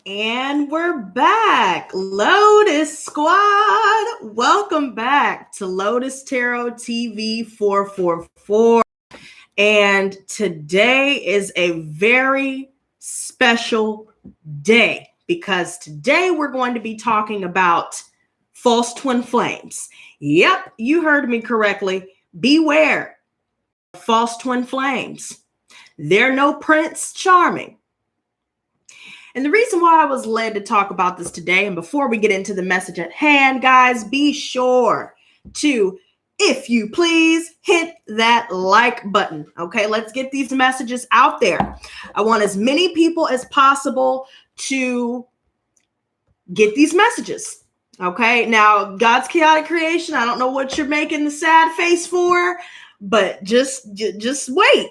And we're back. Lotus Squad. Welcome back to Lotus Tarot TV 444. And today is a very special day because today we're going to be talking about false twin flames. Yep, you heard me correctly. Beware of false twin flames. They're no Prince Charming. And the reason why I was led to talk about this today, and before we get into the message at hand, guys, be sure to, if you please, hit that like button. Okay, let's get these messages out there. I want as many people as possible to get these messages. Okay, now God's chaotic creation, I don't know what you're making the sad face for, but just wait.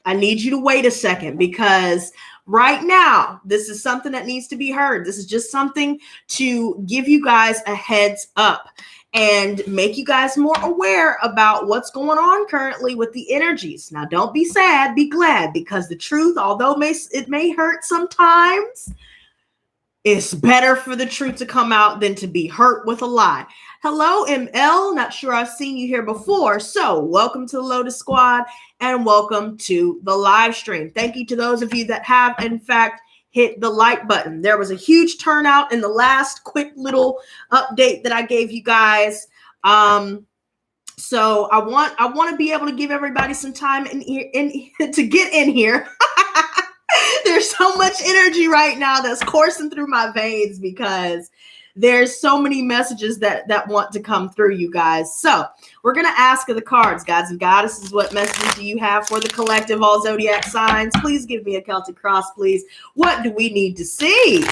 I need you to wait a second because right now, this is something that needs to be heard. This is just something to give you guys a heads up and make you guys more aware about what's going on currently with the energies. Now, don't be sad, be glad, because the truth, although it may hurt sometimes, it's better for the truth to come out than to be hurt with a lie. Hello, ML. Not sure I've seen you here before. So welcome to the Lotus Squad and welcome to the live stream. Thank you to those of you that have, in fact, hit the like button. There was a huge turnout in the last quick little update that I gave you guys. So I want to be able to give everybody some time to get in here. There's so much energy right now that's coursing through my veins because there's so many messages that want to come through, you guys. So we're going to ask of the cards, gods and goddesses, what messages do you have for the collective, all zodiac signs? Please give me a Celtic cross, please. What do we need to see?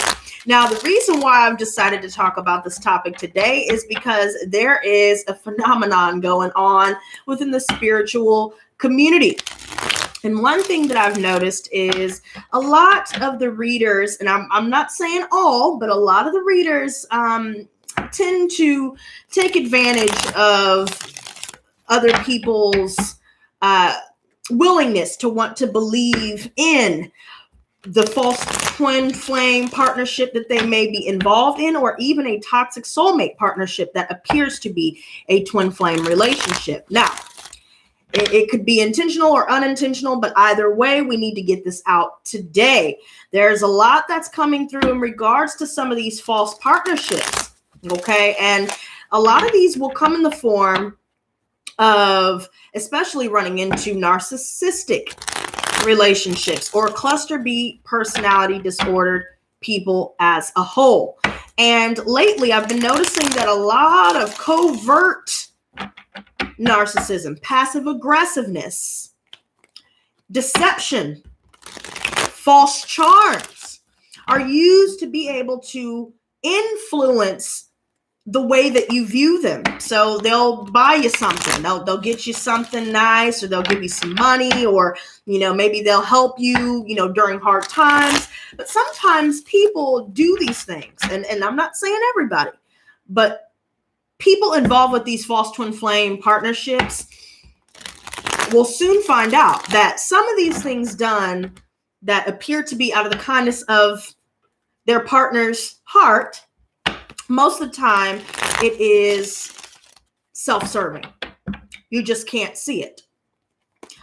Now, the reason why I've decided to talk about this topic today is because there is a phenomenon going on within the spiritual community. And one thing that I've noticed is a lot of the readers, and I'm not saying all, but a lot of the readers tend to take advantage of other people's willingness to want to believe in the false twin flame partnership that they may be involved in, or even a toxic soulmate partnership that appears to be a twin flame relationship. Now, it could be intentional or unintentional, but either way, we need to get this out today. There's a lot that's coming through in regards to some of these false partnerships, okay? And a lot of these will come in the form of especially running into narcissistic relationships or cluster B personality disordered people as a whole. And lately, I've been noticing that a lot of covert narcissism, passive aggressiveness, deception, false charms are used to be able to influence the way that you view them. So they'll buy you something, they'll get you something nice, or they'll give you some money, or maybe they'll help you during hard times. But sometimes people do these things, and I'm not saying everybody, but people involved with these false twin flame partnerships will soon find out that some of these things done that appear to be out of the kindness of their partner's heart, most of the time it is self-serving. You just can't see it.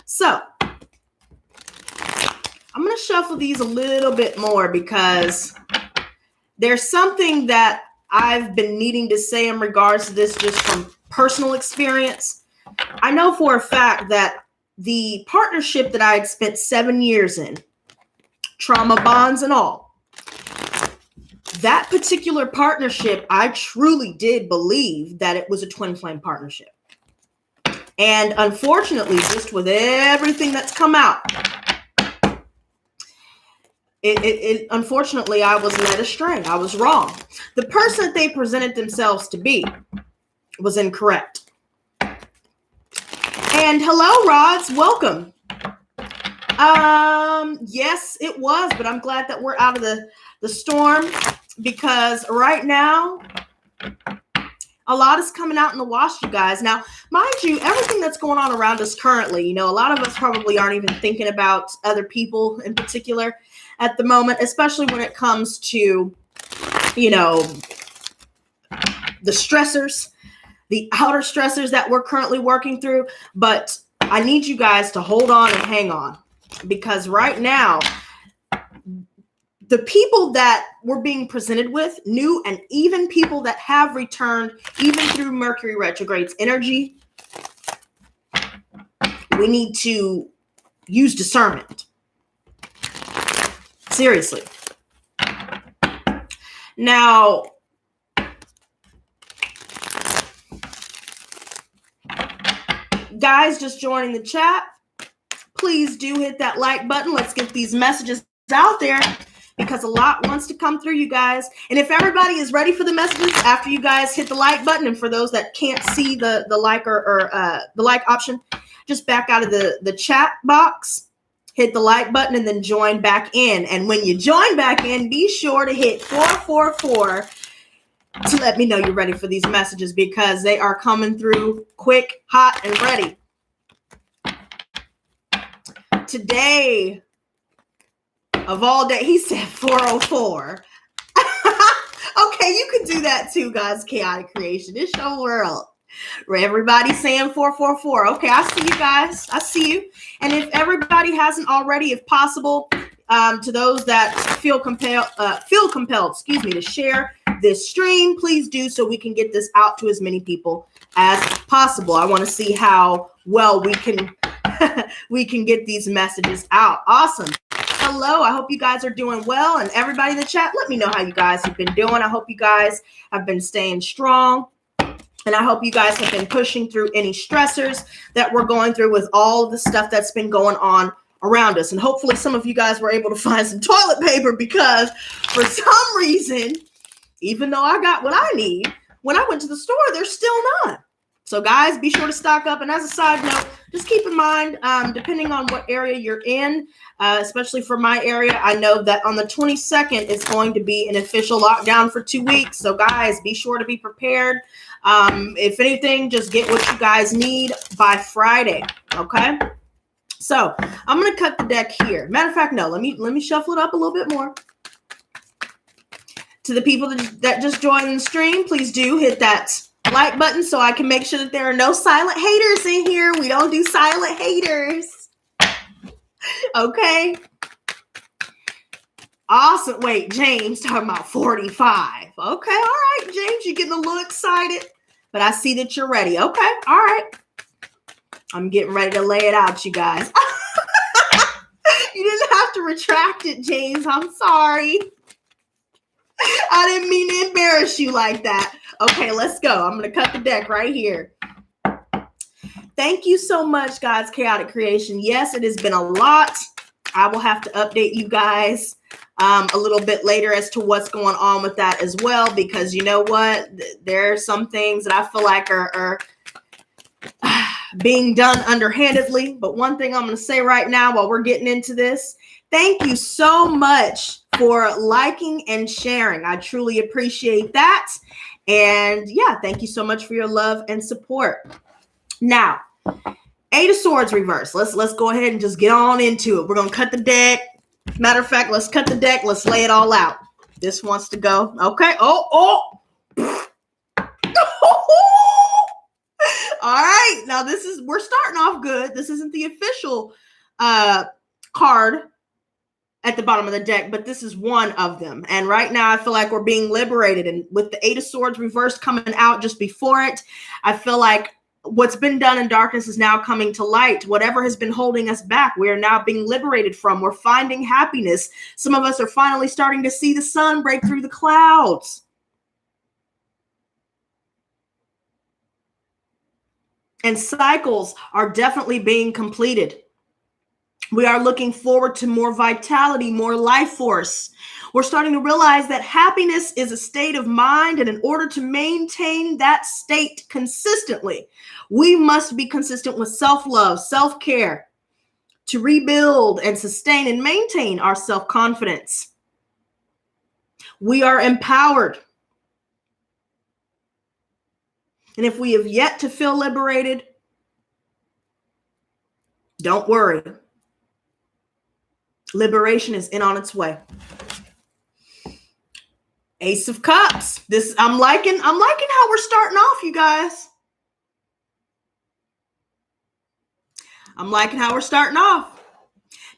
So I'm going to shuffle these a little bit more because there's something that I've been needing to say in regards to this just from personal experience. I know for a fact that the partnership that I had spent 7 years in, trauma bonds and all, that particular partnership, I truly did believe that it was a twin flame partnership. And unfortunately, just with everything that's come out, unfortunately, I was led astray. I was wrong. The person that they presented themselves to be was incorrect. And hello, Rods. Welcome. Yes, it was, but I'm glad that we're out of the storm because right now, a lot is coming out in the wash, you guys. Now, mind you, everything that's going on around us currently, a lot of us probably aren't even thinking about other people in particular. at the moment, especially when it comes to, you know, the stressors, the outer stressors that we're currently working through. But I need you guys to hold on and hang on, because right now, the people that we're being presented with, new and even people that have returned, even through Mercury retrograde's energy, we need to use discernment. Seriously. Now, guys just joining the chat, please do hit that like button. Let's get these messages out there, because a lot wants to come through, you guys. And if everybody is ready for the messages after you guys hit the like button, and for those that can't see the like or the like option, just back out of the chat box, hit the like button, and then join back in. And when you join back in, be sure to hit 444 to let me know you're ready for these messages, because they are coming through quick, hot, and ready. Today of all day, he said 404. Okay, you could do that too, guys. Chaotic creation. It's your world. Everybody's saying 444. Okay, I see you guys. I see you. And if everybody hasn't already, if possible, to those that feel compelled, to share this stream, please do, so we can get this out to as many people as possible. I want to see how well we can we can get these messages out. Awesome. Hello, I hope you guys are doing well, and everybody in the chat, let me know how you guys have been doing. I hope you guys have been staying strong, and I hope you guys have been pushing through any stressors that we're going through with all of the stuff that's been going on around us. And hopefully some of you guys were able to find some toilet paper, because for some reason, even though I got what I need, when I went to the store, there's still none. So guys, be sure to stock up. And as a side note, just keep in mind, depending on what area you're in, especially for my area, I know that on the 22nd, it's going to be an official lockdown for 2 weeks. So guys, be sure to be prepared. If anything, just get what you guys need by Friday. Okay. So I'm going to cut the deck here. Matter of fact, no, let me shuffle it up a little bit more. To the people that just joined the stream, please do hit that like button so I can make sure that there are no silent haters in here. We don't do silent haters. Okay. Awesome. Wait, James talking about 45. Okay. All right, James, you're getting a little excited, but I see that you're ready. Okay. All right. I'm getting ready to lay it out, you guys. You didn't have to retract it, James. I'm sorry. I didn't mean to embarrass you like that. Okay, let's go. I'm going to cut the deck right here. Thank you so much, guys. Chaotic creation. Yes, it has been a lot. I will have to update you guys a little bit later as to what's going on with that as well, because you know what? There are some things that I feel like are being done underhandedly. But one thing I'm going to say right now while we're getting into this, thank you so much for liking and sharing. I truly appreciate that. And yeah, thank you so much for your love and support. Now, Eight of Swords reverse. Let's go ahead and just get on into it. We're going to cut the deck. Matter of fact, let's cut the deck. Let's lay it all out. This wants to go. Okay. Oh. All right. Now we're starting off good. This isn't the official card at the bottom of the deck, but this is one of them. And right now I feel like we're being liberated. And with the Eight of Swords reverse coming out just before it, I feel like what's been done in darkness is now coming to light. Whatever has been holding us back, we are now being liberated from. We're finding happiness. Some of us are finally starting to see the sun break through the clouds. And cycles are definitely being completed. We are looking forward to more vitality, more life force. We're starting to realize that happiness is a state of mind, and in order to maintain that state consistently, we must be consistent with self-love, self-care, to rebuild and sustain and maintain our self-confidence. We are empowered. And if we have yet to feel liberated, don't worry. Liberation is in on its way. Ace of Cups. This I'm liking how we're starting off, you guys. I'm liking how we're starting off.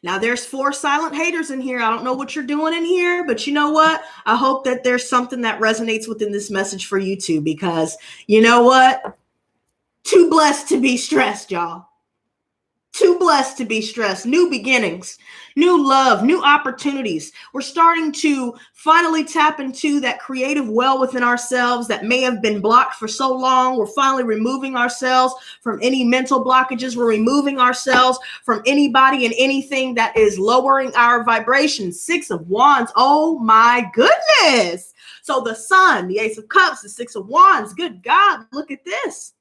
Now, there's 4 silent haters in here. I don't know what you're doing in here, but you know what? I hope that there's something that resonates within this message for you too, because you know what? Too blessed to be stressed, y'all. Too blessed to be stressed. New beginnings, new love, new opportunities. We're starting to finally tap into that creative well within ourselves that may have been blocked for so long. We're finally removing ourselves from any mental blockages. We're removing ourselves from anybody and anything that is lowering our vibration. 6 of Wands. Oh my goodness. So the Sun, the Ace of Cups, the 6 of Wands. Good God, look at this.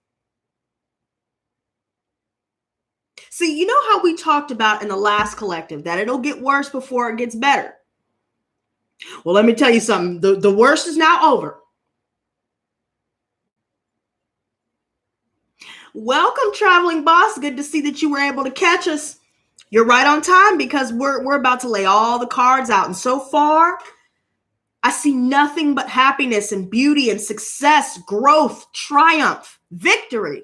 See, you know how we talked about in the last collective that it'll get worse before it gets better. Well, let me tell you something. The worst is now over. Welcome, traveling boss. Good to see that you were able to catch us. You're right on time because we're about to lay all the cards out. And so far, I see nothing but happiness and beauty and success, growth, triumph, victory.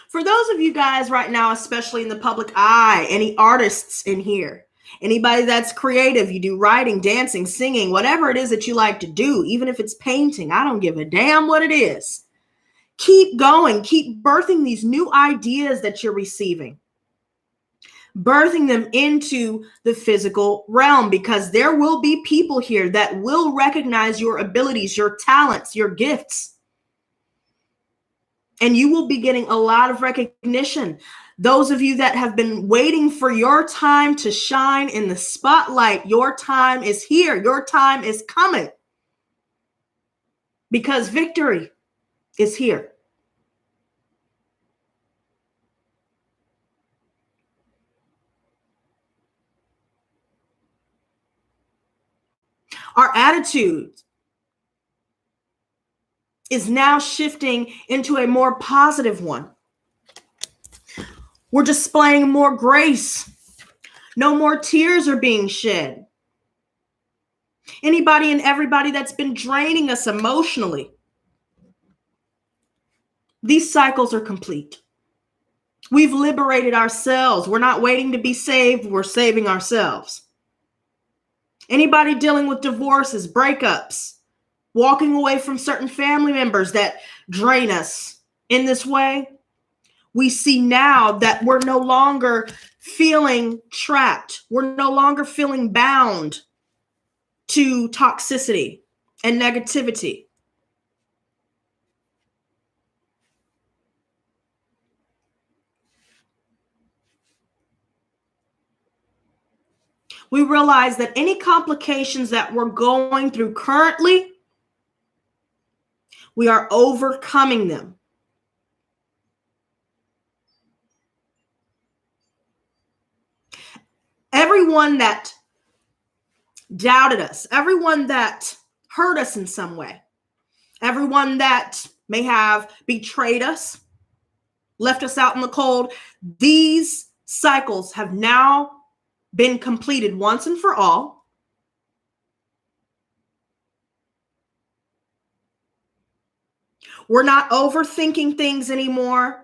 For those of you guys right now, especially in the public eye, any artists in here, anybody that's creative, you do writing, dancing, singing, whatever it is that you like to do, even if it's painting, I don't give a damn what it is. Keep going, keep birthing these new ideas that you're receiving, birthing them into the physical realm, because there will be people here that will recognize your abilities, your talents, your gifts. And you will be getting a lot of recognition. Those of you that have been waiting for your time to shine in the spotlight, your time is here. Your time is coming. Because victory is here. Our attitude is now shifting into a more positive one. We're displaying more grace. No more tears are being shed. Anybody and everybody that's been draining us emotionally, these cycles are complete. We've liberated ourselves. We're not waiting to be saved. We're saving ourselves. Anybody dealing with divorces, breakups, walking away from certain family members that drain us in this way, we see now that we're no longer feeling trapped. We're no longer feeling bound to toxicity and negativity. We realize that any complications that we're going through currently, we are overcoming them. Everyone that doubted us, everyone that hurt us in some way, everyone that may have betrayed us, left us out in the cold, these cycles have now been completed once and for all. We're not overthinking things anymore.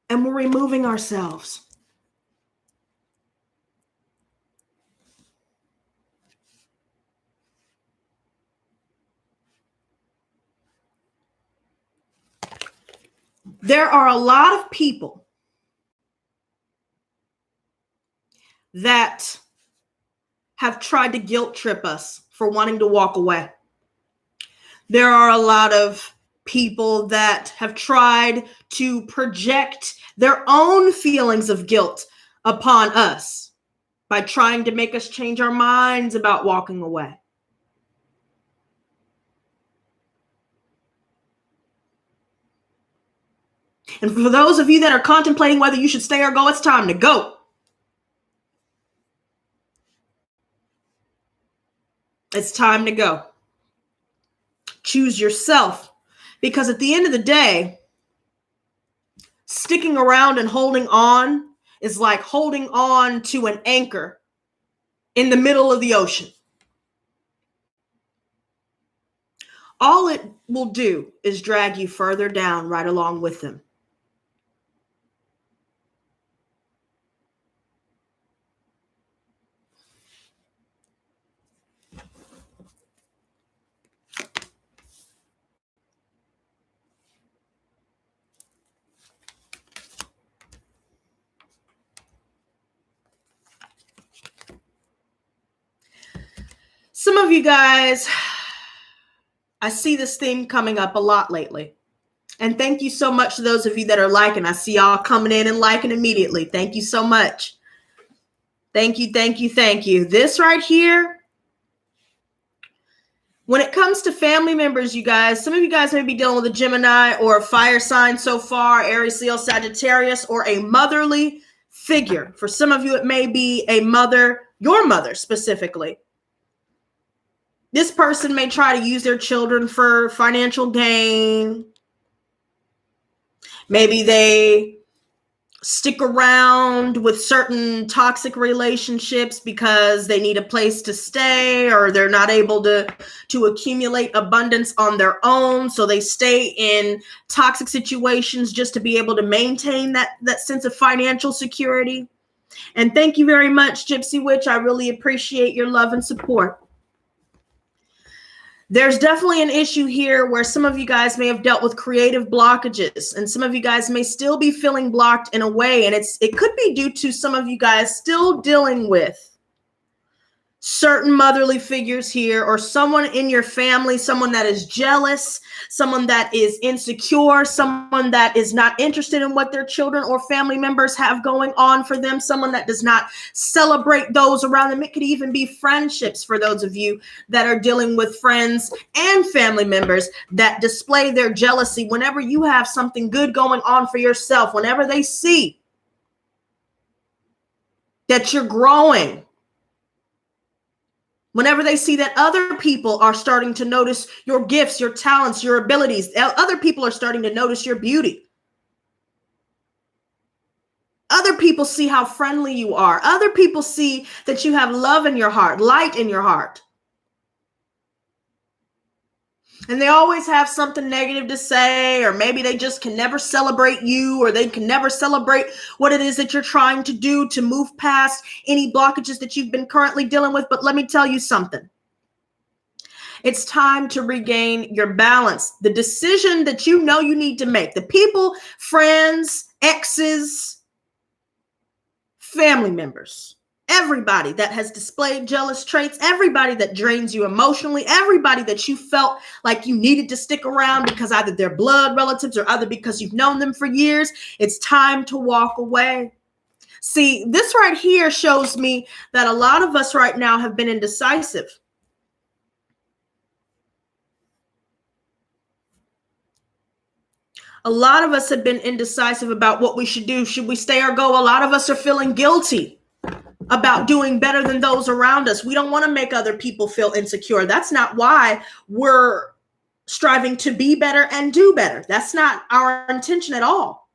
And we're removing ourselves. There are a lot of people that have tried to guilt trip us for wanting to walk away. There are a lot of people that have tried to project their own feelings of guilt upon us by trying to make us change our minds about walking away. And for those of you that are contemplating whether you should stay or go, it's time to go. It's time to go. Choose yourself. Because at the end of the day, sticking around and holding on is like holding on to an anchor in the middle of the ocean. All it will do is drag you further down right along with them. Some of you guys, I see this theme coming up a lot lately. And thank you so much to those of you that are liking. I see y'all coming in and liking immediately. Thank you so much. Thank you, thank you, thank you. This right here, when it comes to family members, you guys, some of you guys may be dealing with a Gemini or a fire sign so far, Aries, Leo, Sagittarius, or a motherly figure. For some of you, it may be a mother, your mother specifically. This person may try to use their children for financial gain. Maybe they stick around with certain toxic relationships because they need a place to stay, or they're not able to accumulate abundance on their own. So they stay in toxic situations just to be able to maintain that sense of financial security. And thank you very much, Gypsy Witch. I really appreciate your love and support. There's definitely an issue here where some of you guys may have dealt with creative blockages, and some of you guys may still be feeling blocked in a way. And it could be due to some of you guys still dealing with certain motherly figures here, or someone in your family, someone that is jealous, someone that is insecure, someone that is not interested in what their children or family members have going on for them, someone that does not celebrate those around them. It could even be friendships for those of you that are dealing with friends and family members that display their jealousy whenever you have something good going on for yourself, whenever they see that you're growing. Whenever they see that other people are starting to notice your gifts, your talents, your abilities, other people are starting to notice your beauty. Other people see how friendly you are. Other people see that you have love in your heart, light in your heart. And they always have something negative to say, or maybe they just can never celebrate you, or they can never celebrate what it is that you're trying to do to move past any blockages that you've been currently dealing with. But let me tell you something. It's time to regain your balance. The decision that you know you need to make, the people, friends, exes, family members, everybody that has displayed jealous traits, everybody that drains you emotionally, everybody that you felt like you needed to stick around because either they're blood relatives or either because you've known them for years, it's time to walk away. See, this right here shows me that a lot of us right now have been indecisive. A lot of us have been indecisive about what we should do. Should we stay or go? A lot of us are feeling guilty about doing better than those around us. We don't want to make other people feel insecure. That's not why we're striving to be better and do better. That's not our intention at all.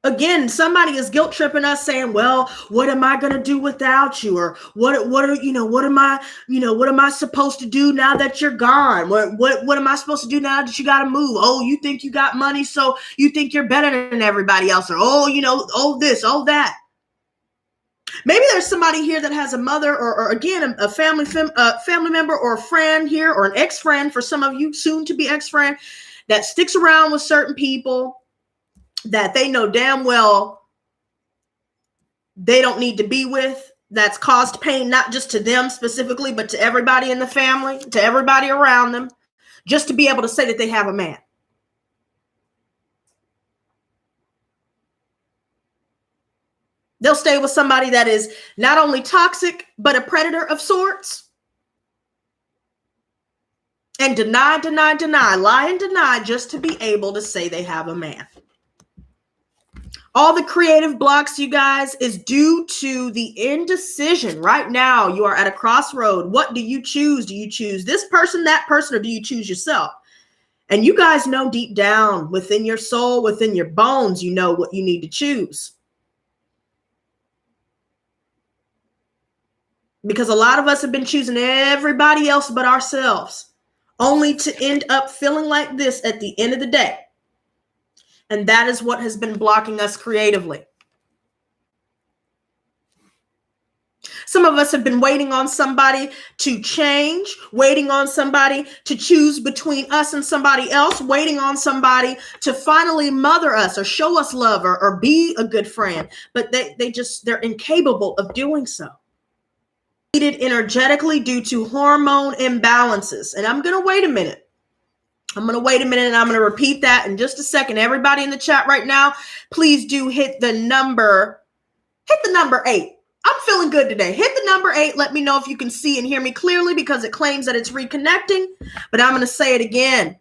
Again, somebody is guilt tripping us saying, well, what am I going to do without you? Or what am I supposed to do now that you're gone? What am I supposed to do now that you got to move? Oh, you think you got money, so you think you're better than everybody else. Or, oh, this, oh, that. Maybe there's somebody here that has a mother or again, a family member or a friend here, or an ex-friend for some of you, soon to be ex-friend, that sticks around with certain people that they know damn well they don't need to be with, that's caused pain, not just to them specifically, but to everybody in the family, to everybody around them, just to be able to say that they have a man. They'll stay with somebody that is not only toxic, but a predator of sorts. And deny, lie and deny just to be able to say they have a man. All the creative blocks, you guys, is due to the indecision. Right now, you are at a crossroad. What do you choose? Do you choose this person, that person, or do you choose yourself? And you guys know deep down within your soul, within your bones, you know what you need to choose. Because a lot of us have been choosing everybody else but ourselves, only to end up feeling like this at the end of the day. And that is what has been blocking us creatively. Some of us have been waiting on somebody to change, waiting on somebody to choose between us and somebody else, waiting on somebody to finally mother us or show us love or be a good friend. But they're incapable of doing so. Needed energetically due to hormone imbalances. And I'm going to wait a minute. And I'm going to repeat that in just a second. Everybody in the chat right now, please do hit the number 8. I'm feeling good today. Hit the number 8. Let me know if you can see and hear me clearly because it claims that it's reconnecting. But I'm going to say it again.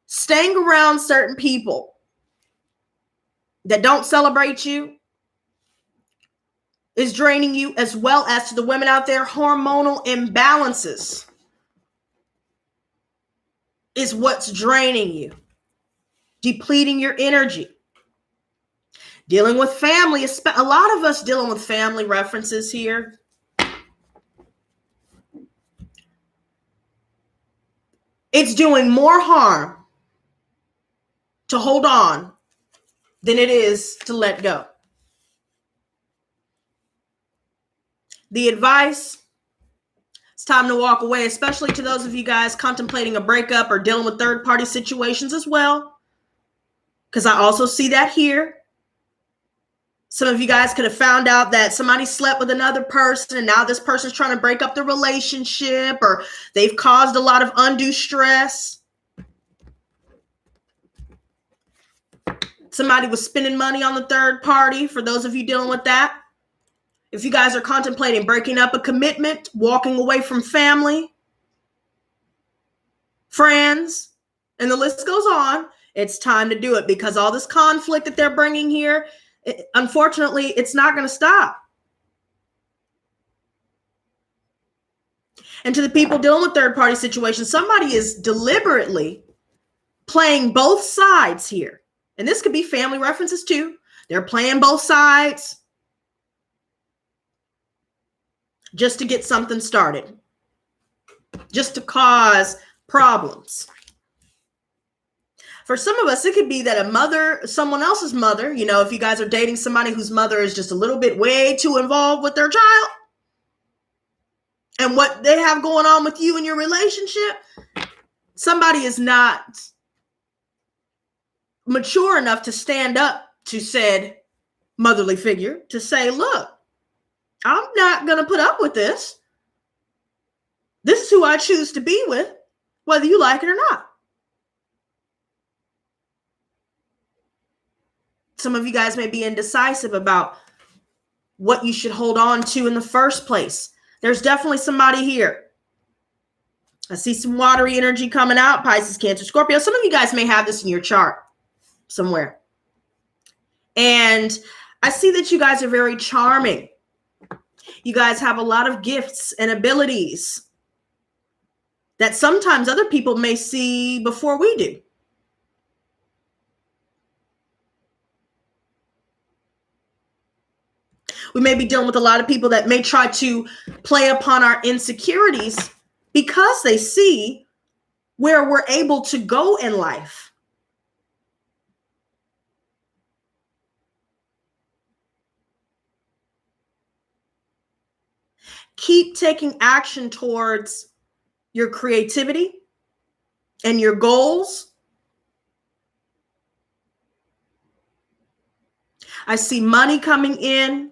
Staying around certain people that don't celebrate you is draining you, as well as to the women out there, hormonal imbalances is what's draining you, depleting your energy. Dealing with family, a lot of us dealing with family references here. It's doing more harm to hold on than it is to let go. The advice, it's time to walk away, especially to those of you guys contemplating a breakup or dealing with third-party situations as well, because I also see that here. Some of you guys could have found out that somebody slept with another person and now this person's trying to break up the relationship, or they've caused a lot of undue stress. Somebody was spending money on the third party, for those of you dealing with that. If you guys are contemplating breaking up a commitment, walking away from family, friends, and the list goes on, it's time to do it, because all this conflict that they're bringing here, unfortunately, it's not going to stop. And to the people dealing with third-party situations, somebody is deliberately playing both sides here. And this could be family references too. They're playing both sides just to get something started, just to cause problems. For some of us, it could be that someone else's mother, if you guys are dating somebody whose mother is just a little bit way too involved with their child and what they have going on with you in your relationship, somebody is not mature enough to stand up to said motherly figure to say, look, I'm not going to put up with this. This is who I choose to be with, whether you like it or not. Some of you guys may be indecisive about what you should hold on to in the first place. There's definitely somebody here. I see some watery energy coming out, Pisces, Cancer, Scorpio. Some of you guys may have this in your chart somewhere. And I see that you guys are very charming. You guys have a lot of gifts and abilities that sometimes other people may see before we do. We may be dealing with a lot of people that may try to play upon our insecurities because they see where we're able to go in life. Keep taking action towards your creativity and your goals. I see money coming in.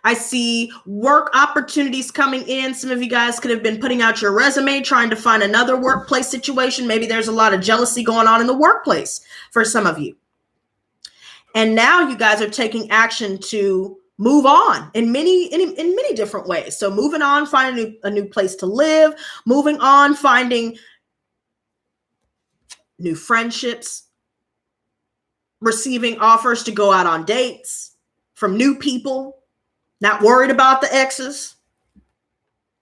I see work opportunities coming in. Some of you guys could have been putting out your resume, trying to find another workplace situation. Maybe there's a lot of jealousy going on in the workplace for some of you. And now you guys are taking action to move on in many different ways. So moving on, finding a new place to live, moving on, finding new friendships, receiving offers to go out on dates from new people, not worried about the exes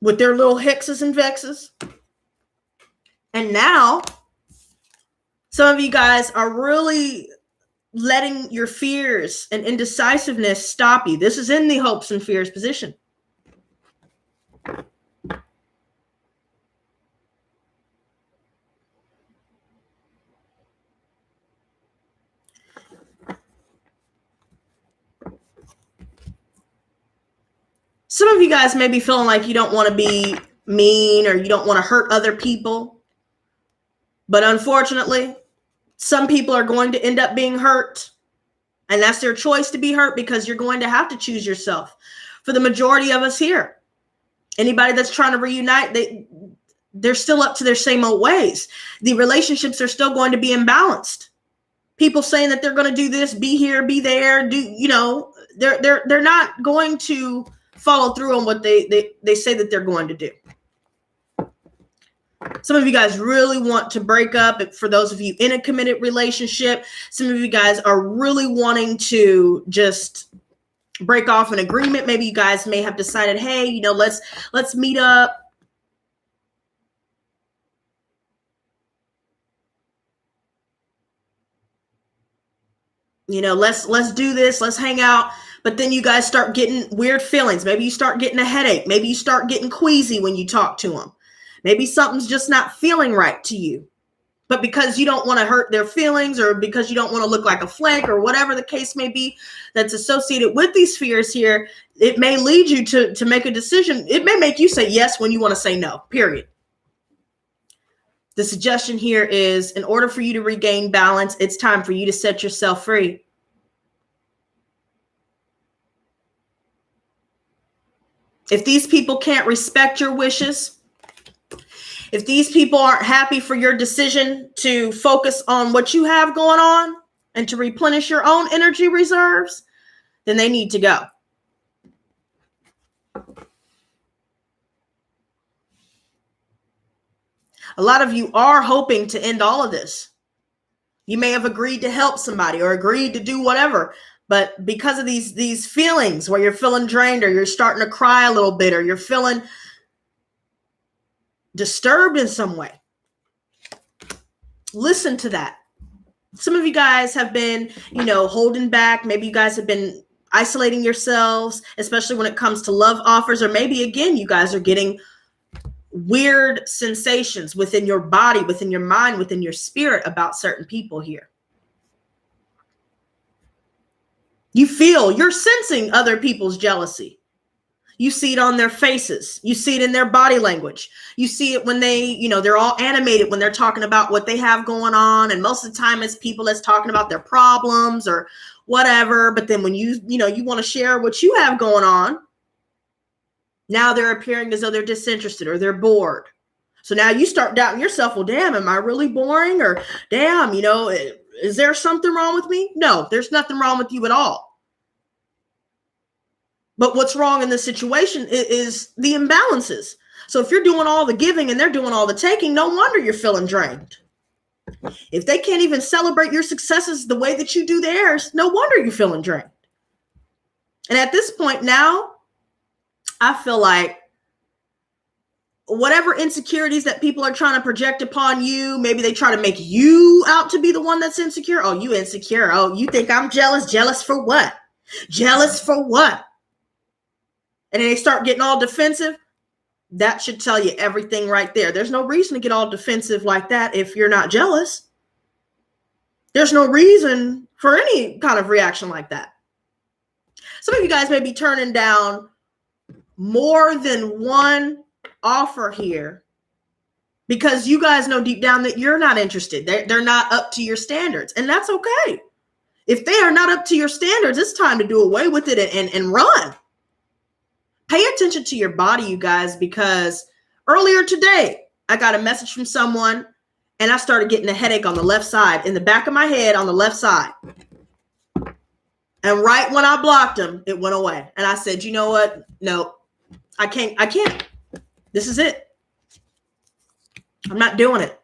with their little hexes and vexes. And now, some of you guys are really letting your fears and indecisiveness stop you. This is in the hopes and fears position. Some of you guys may be feeling like you don't want to be mean or you don't want to hurt other people. But unfortunately, some people are going to end up being hurt. And that's their choice to be hurt, because you're going to have to choose yourself. For the majority of us here, anybody that's trying to reunite, they're still up to their same old ways. The relationships are still going to be imbalanced. People saying that they're going to do this, be here, be there, they're not going to follow through on what they say that they're going to do. Some of you guys really want to break up. For those of you in a committed relationship, some of you guys are really wanting to just break off an agreement. Maybe you guys may have decided, hey, let's meet up. Let's do this. Let's hang out. But then you guys start getting weird feelings. Maybe you start getting a headache. Maybe you start getting queasy when you talk to them. Maybe something's just not feeling right to you. But because you don't want to hurt their feelings, or because you don't want to look like a flake, or whatever the case may be that's associated with these fears here, it may lead you to make a decision. It may make you say yes when you want to say no, period. The suggestion here is, in order for you to regain balance, it's time for you to set yourself free. If these people can't respect your wishes, if these people aren't happy for your decision to focus on what you have going on and to replenish your own energy reserves, then they need to go. A lot of you are hoping to end all of this. You may have agreed to help somebody or agreed to do whatever, but because of these feelings where you're feeling drained, or you're starting to cry a little bit, or you're feeling disturbed in some way, listen to that. Some of you guys have been, holding back. Maybe you guys have been isolating yourselves, especially when it comes to love offers, or maybe again, you guys are getting weird sensations within your body, within your mind, within your spirit about certain people here. You're sensing other people's jealousy. You see it on their faces. You see it in their body language. You see it when they're all animated when they're talking about what they have going on. And most of the time it's people that's talking about their problems or whatever. But then when you want to share what you have going on, now they're appearing as though they're disinterested or they're bored. So now you start doubting yourself. Well, damn, am I really boring? Or damn, is there something wrong with me? No, there's nothing wrong with you at all. But what's wrong in this situation is the imbalances. So if you're doing all the giving and they're doing all the taking, no wonder you're feeling drained. If they can't even celebrate your successes the way that you do theirs, no wonder you're feeling drained. And at this point now, I feel like whatever insecurities that people are trying to project upon you, maybe they try to make you out to be the one that's insecure. Oh, you insecure. Oh, you think I'm jealous? Jealous for what? Jealous for what? And then they start getting all defensive. That should tell you everything right there. There's no reason to get all defensive like that if you're not jealous. There's no reason for any kind of reaction like that. Some of you guys may be turning down more than one offer here because you guys know deep down that you're not interested. They're not up to your standards, and that's okay. If they are not up to your standards, it's time to do away with it and run. Pay attention to your body, you guys, because earlier today, I got a message from someone and I started getting a headache on the left side, in the back of my head on the left side. And right when I blocked them, it went away. And I said, you know what? No, I can't. This is it. I'm not doing it.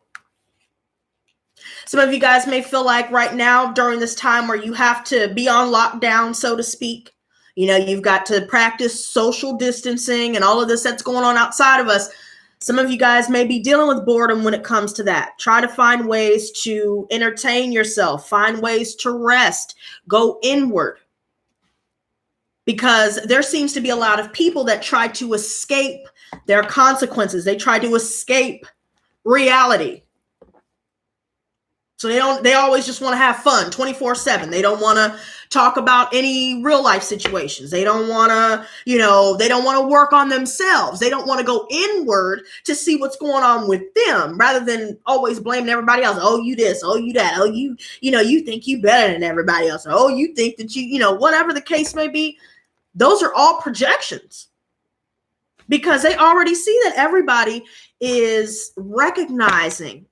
Some of you guys may feel like right now during this time where you have to be on lockdown, so to speak, you know, you've got to practice social distancing and all of this that's going on outside of us. Some of you guys may be dealing with boredom when it comes to that. Try to find ways to entertain yourself, find ways to rest, go inward. Because there seems to be a lot of people that try to escape their consequences. They try to escape reality. So they always just want to have fun 24/7. They don't want to talk about any real life situations. They don't want to, they don't want to work on themselves. They don't want to go inward to see what's going on with them rather than always blaming everybody else. Oh, you this, oh, you that. Oh, you think you better than everybody else. Oh, you think that whatever the case may be. Those are all projections because they already see that everybody is recognizing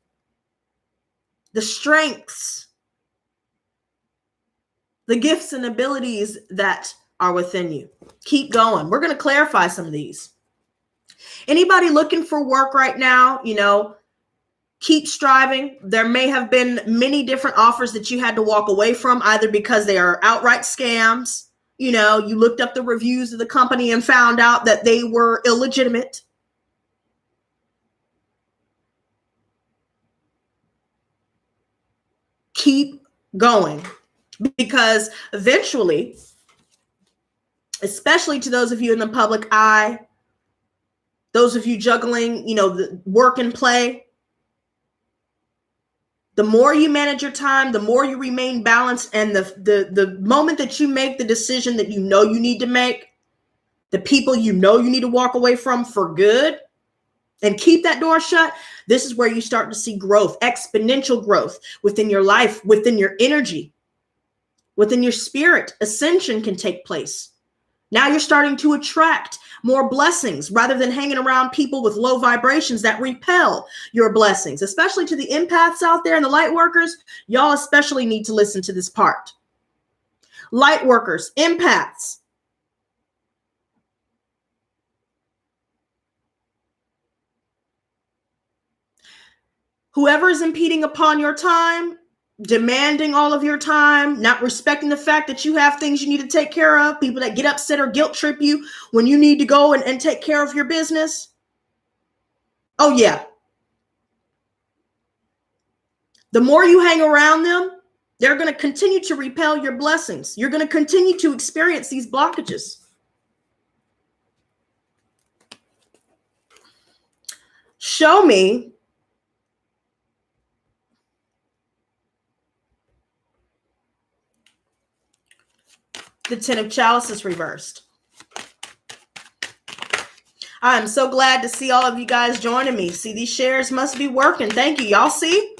the strengths, the gifts and abilities that are within you. Keep going. We're going to clarify some of these. Anybody looking for work right now, keep striving. There may have been many different offers that you had to walk away from, either because they are outright scams. You looked up the reviews of the company and found out that they were illegitimate. Keep going, because eventually, especially to those of you in the public eye, those of you juggling, the work and play, the more you manage your time, the more you remain balanced, and the moment that you make the decision that you need to make, the people you need to walk away from for good and keep that door shut, this is where you start to see growth, exponential growth within your life, within your energy, within your spirit. Ascension can take place. Now you're starting to attract more blessings rather than hanging around people with low vibrations that repel your blessings, especially to the empaths out there and the light workers. Y'all especially need to listen to this part. Light workers, empaths. Whoever is impeding upon your time, demanding all of your time, not respecting the fact that you have things you need to take care of, people that get upset or guilt trip you when you need to go and take care of your business. Oh, yeah. The more you hang around them, they're going to continue to repel your blessings. You're going to continue to experience these blockages. Show me the 10 of Chalices reversed. I am so glad to see all of you guys joining me. See, these shares must be working. Thank you. Y'all see?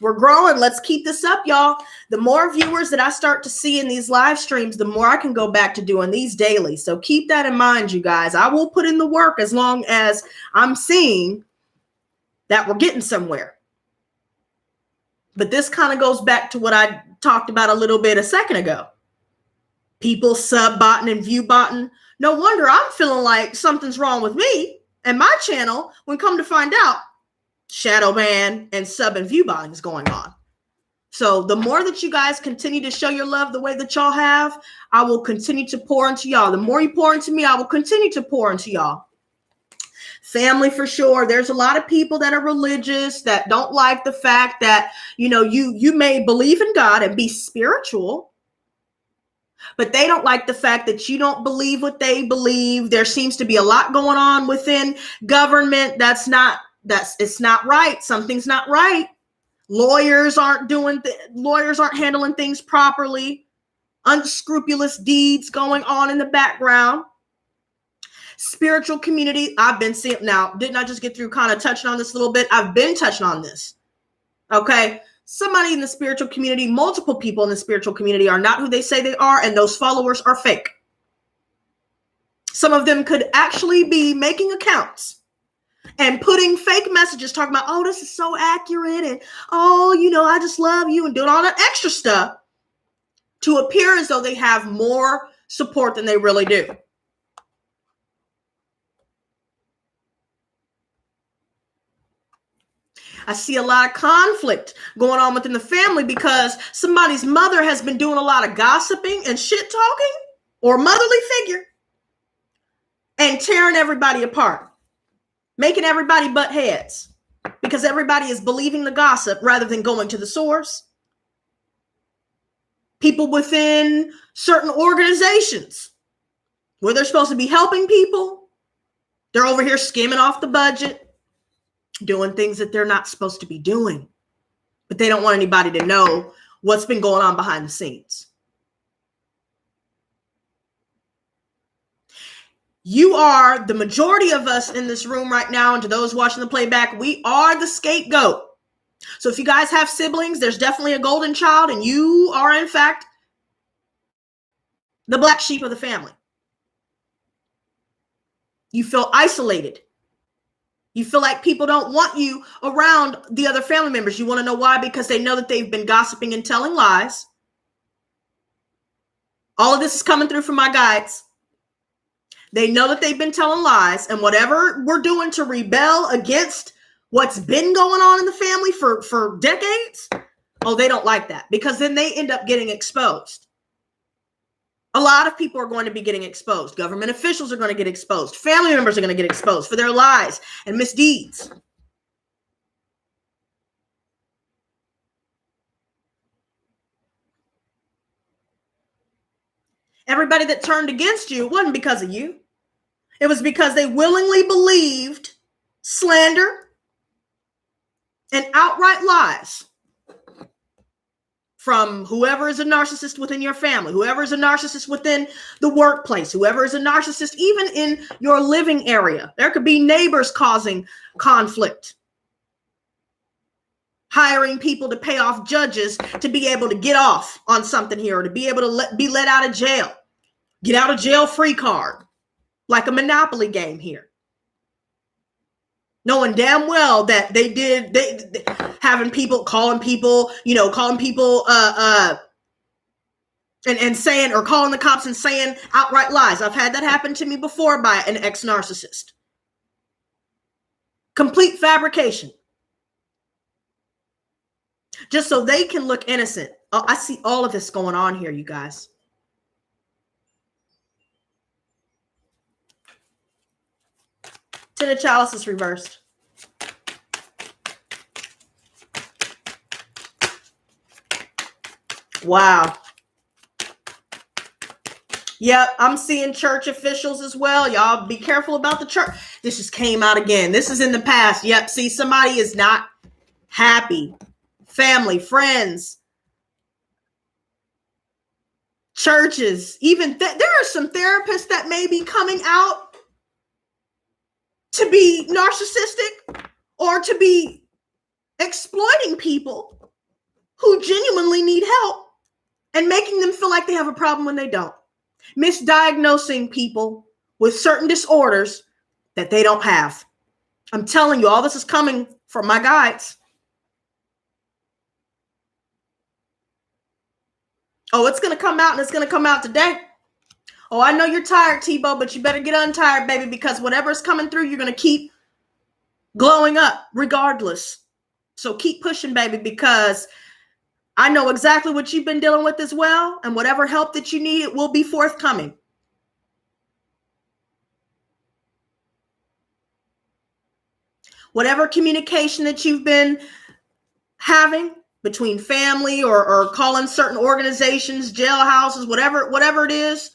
We're growing. Let's keep this up, y'all. The more viewers that I start to see in these live streams, the more I can go back to doing these daily. So keep that in mind, you guys. I will put in the work as long as I'm seeing that we're getting somewhere. But this kind of goes back to what I talked about a little bit a second ago. People sub-botting and view-botting. No wonder I'm feeling like something's wrong with me and my channel when come to find out shadow ban and sub and view botting is going on. So the more that you guys continue to show your love the way that y'all have, I will continue to pour into y'all. The more you pour into me, I will continue to pour into y'all. Family for sure. There's a lot of people that are religious that don't like the fact that, you may believe in God and be spiritual, but they don't like the fact that you don't believe what they believe. There seems to be a lot going on within government it's not right. Something's not right. Lawyers aren't handling things properly. Unscrupulous deeds going on in the background. Spiritual community. I've been seeing now. Didn't I just get through kind of touching on this a little bit? I've been touching on this. Okay. Somebody in the spiritual community, multiple people in the spiritual community are not who they say they are, and those followers are fake. Some of them could actually be making accounts and putting fake messages talking about, oh, this is so accurate. And, oh, I just love you, and doing all that extra stuff to appear as though they have more support than they really do. I see a lot of conflict going on within the family because somebody's mother has been doing a lot of gossiping and shit talking, or motherly figure, and tearing everybody apart, making everybody butt heads because everybody is believing the gossip rather than going to the source. People within certain organizations where they're supposed to be helping people, they're over here skimming off the budget, doing things that they're not supposed to be doing, but they don't want anybody to know what's been going on behind the scenes. You are, the majority of us in this room right now, and to those watching the playback, we are the scapegoat. So if you guys have siblings, there's definitely a golden child, and you are, in fact, the black sheep of the family. You feel isolated. You feel like people don't want you around the other family members. You want to know why? Because they know that they've been gossiping and telling lies. All of this is coming through from my guides. They know that they've been telling lies, and whatever we're doing to rebel against what's been going on in the family for decades, oh, they don't like that, because then they end up getting exposed. A lot of people are going to be getting exposed. Government officials are going to get exposed. Family members are going to get exposed for their lies and misdeeds. Everybody that turned against you, it wasn't because of you. It was because they willingly believed slander and outright lies from whoever is a narcissist within your family, whoever is a narcissist within the workplace, whoever is a narcissist even in your living area. There could be neighbors causing conflict, hiring people to pay off judges to be able to get off on something here, or to be able to be let out of jail, get out of jail free card, like a Monopoly game here. Knowing damn well that they having people, calling people and saying, or calling the cops and saying outright lies. I've had that happen to me before by an ex-narcissist. Complete fabrication. Just so they can look innocent. Oh, I see all of this going on here, you guys. Ten of Chalice is reversed. Wow. Yep, I'm seeing church officials as well. Y'all be careful about the church. This just came out again. This is in the past. Yep, see, somebody is not happy. Family, friends, churches, even there are some therapists that may be coming out to be narcissistic or to be exploiting people who genuinely need help and making them feel like they have a problem when they don't. Misdiagnosing people with certain disorders that they don't have. I'm telling you, all this is coming from my guides. Oh, it's going to come out, and it's going to come out today. Oh, I know you're tired, Tebow, but you better get untired, baby, because whatever's coming through, you're going to keep glowing up regardless. So keep pushing, baby, because I know exactly what you've been dealing with as well, and whatever help that you need, it will be forthcoming. Whatever communication that you've been having between family or calling certain organizations, jailhouses, whatever it is,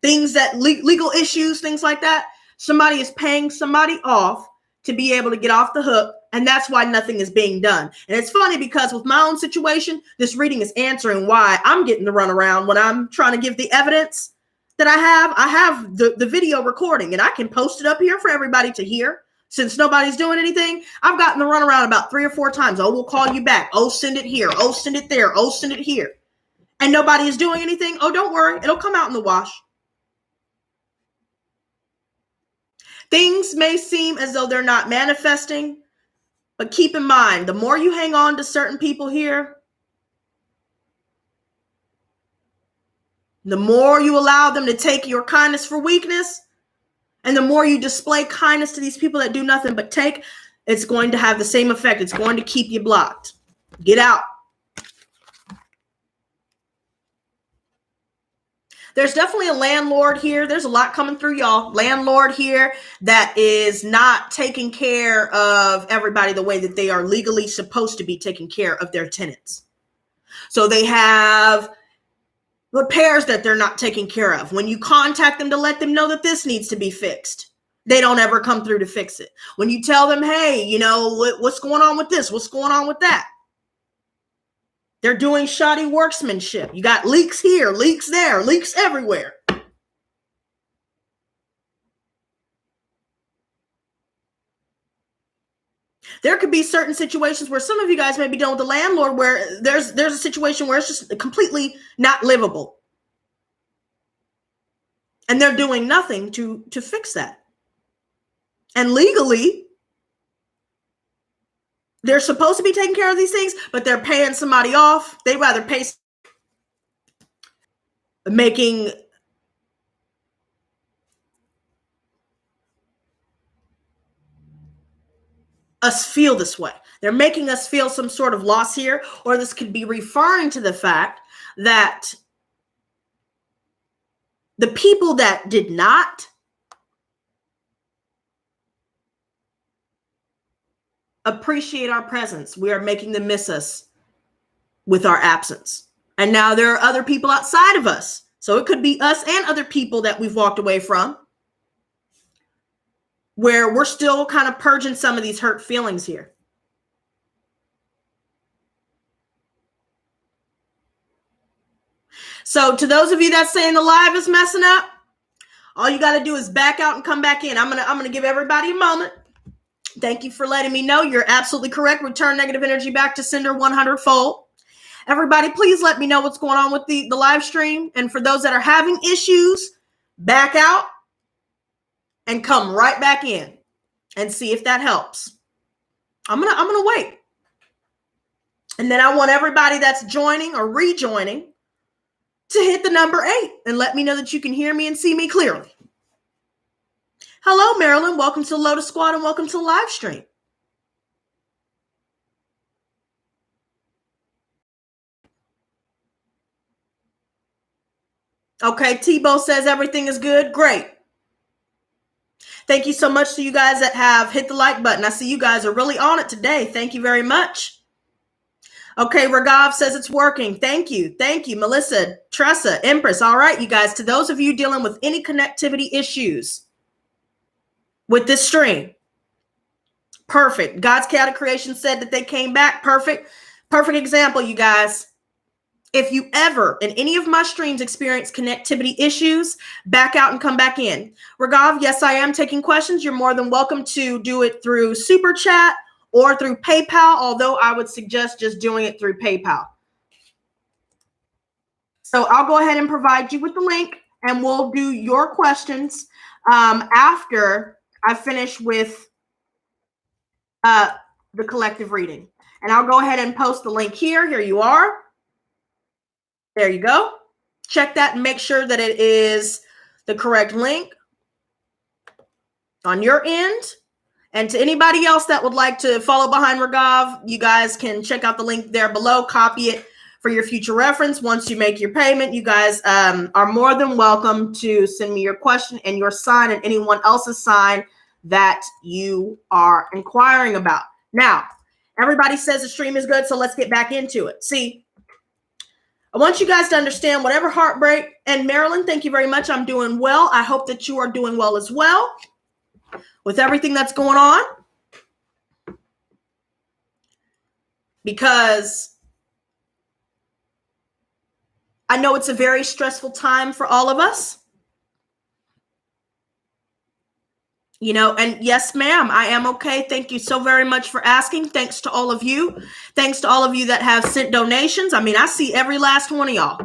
things that legal issues, things like that, somebody is paying somebody off to be able to get off the hook. And that's why nothing is being done. And it's funny because with my own situation, this reading is answering why I'm getting the runaround when I'm trying to give the evidence that I have the video recording, and I can post it up here for everybody to hear. Since nobody's doing anything, I've gotten the runaround about 3 or 4 times. Oh, we'll call you back. Oh, send it here. Oh, send it there. Oh, send it here. And nobody is doing anything. Oh, don't worry. It'll come out in the wash. Things may seem as though they're not manifesting, but keep in mind, the more you hang on to certain people here, the more you allow them to take your kindness for weakness, and the more you display kindness to these people that do nothing but take, it's going to have the same effect. It's going to keep you blocked. Get out. There's definitely a landlord here. There's a lot coming through, y'all. Landlord here that is not taking care of everybody the way that they are legally supposed to be taking care of their tenants. So they have repairs that they're not taking care of. When you contact them to let them know that this needs to be fixed, they don't ever come through to fix it. When you tell them, hey, you know, what's going on with this? What's going on with that? They're doing shoddy workmanship. You got leaks here, leaks there, leaks everywhere. There could be certain situations where some of you guys may be dealing with the landlord where there's a situation where it's just completely not livable. And they're doing nothing to fix that. And legally, they're supposed to be taking care of these things, but they're paying somebody off. They rather pay, making us feel this way. They're making us feel some sort of loss here, or this could be referring to the fact that the people that did not appreciate our presence, we are making them miss us with our absence. And now there are other people outside of us. So it could be us and other people that we've walked away from, where we're still kind of purging some of these hurt feelings here. So to those of you that saying the live is messing up, all you got to do is back out and come back in. I'm gonna give everybody a moment. Thank you for letting me know. You're absolutely correct. Return negative energy back to sender 100-fold. Everybody, please let me know what's going on with the live stream. And for those that are having issues, back out and come right back in and see if that helps. I'm gonna wait. And then I want everybody that's joining or rejoining to hit the number 8 and let me know that you can hear me and see me clearly. Hello, Marilyn. Welcome to Lotus Squad and welcome to the live stream. Okay, Tebow says everything is good. Great. Thank you so much to you guys that have hit the like button. I see you guys are really on it today. Thank you very much. Okay, Ragav says it's working. Thank you. Thank you, Melissa, Tressa, Empress. All right, you guys, to those of you dealing with any connectivity issues with this stream, perfect. God's Chaotic Creation said that they came back. Perfect. Perfect example, you guys. If you ever in any of my streams experience connectivity issues, back out and come back in. Ragav, yes, I am taking questions. You're more than welcome to do it through Super Chat or through PayPal, although I would suggest just doing it through PayPal. So I'll go ahead and provide you with the link and we'll do your questions after I finish with the collective reading. And I'll go ahead and post the link here. Here you are. There you go. Check that and make sure that it is the correct link on your end. And to anybody else that would like to follow behind Ragav, you guys can check out the link there below, copy it for your future reference. Once you make your payment, you guys are more than welcome to send me your question and your sign and anyone else's sign that you are inquiring about. Now, everybody says the stream is good, so let's get back into it. See, I want you guys to understand whatever heartbreak, and Marilyn, thank you very much. I'm doing well. I hope that you are doing well as well with everything that's going on, because I know it's a very stressful time for all of us. You know, and yes, ma'am, I am okay. Thank you so very much for asking. Thanks to all of you. Thanks to all of you that have sent donations. I mean, I see every last one of y'all.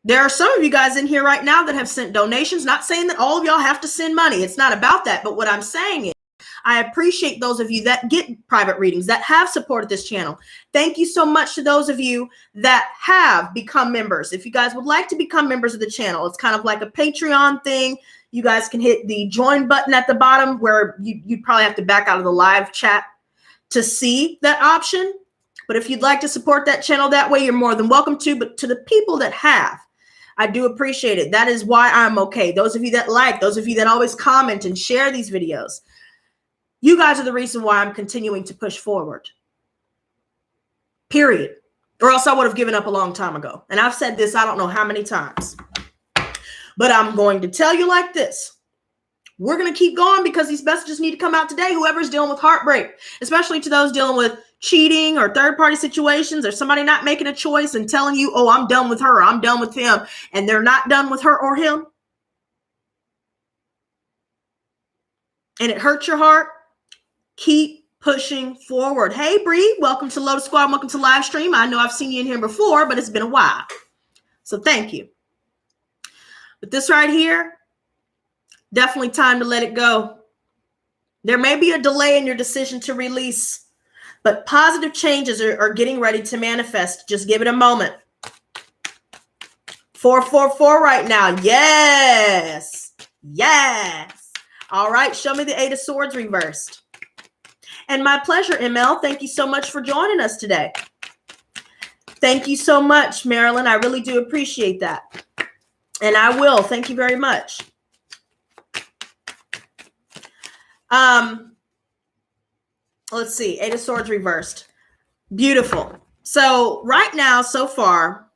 There are some of you guys in here right now that have sent donations. Not saying that all of y'all have to send money. It's not about that. But what I'm saying is I appreciate those of you that get private readings, that have supported this channel. Thank you so much to those of you that have become members. If you guys would like to become members of the channel, it's kind of like a Patreon thing. You guys can hit the join button at the bottom where you'd probably have to back out of the live chat to see that option. But if you'd like to support that channel that way, you're more than welcome to. But to the people that have, I do appreciate it. That is why I'm okay. Those of you that like, those of you that always comment and share these videos, you guys are the reason why I'm continuing to push forward. Period. Or else I would have given up a long time ago. And I've said this, I don't know how many times. But I'm going to tell you like this. We're going to keep going because these messages need to come out today. Whoever's dealing with heartbreak, especially to those dealing with cheating or third-party situations or somebody not making a choice and telling you, oh, I'm done with her, I'm done with him, and they're not done with her or him. And it hurts your heart. Keep pushing forward. Hey, Bree, welcome to Lotus Squad. Welcome to live stream. I know I've seen you in here before, but it's been a while. So thank you. But this right here, definitely time to let it go. There may be a delay in your decision to release, but positive changes are getting ready to manifest. Just give it a moment. 444 right now. Yes. Yes. All right. Show me the Eight of Swords reversed. And my pleasure, ML. Thank you so much for joining us today. Thank you so much, Marilyn. I really do appreciate that. And I will. Thank you very much. Let's see. Eight of Swords reversed. Beautiful. So right now, so far,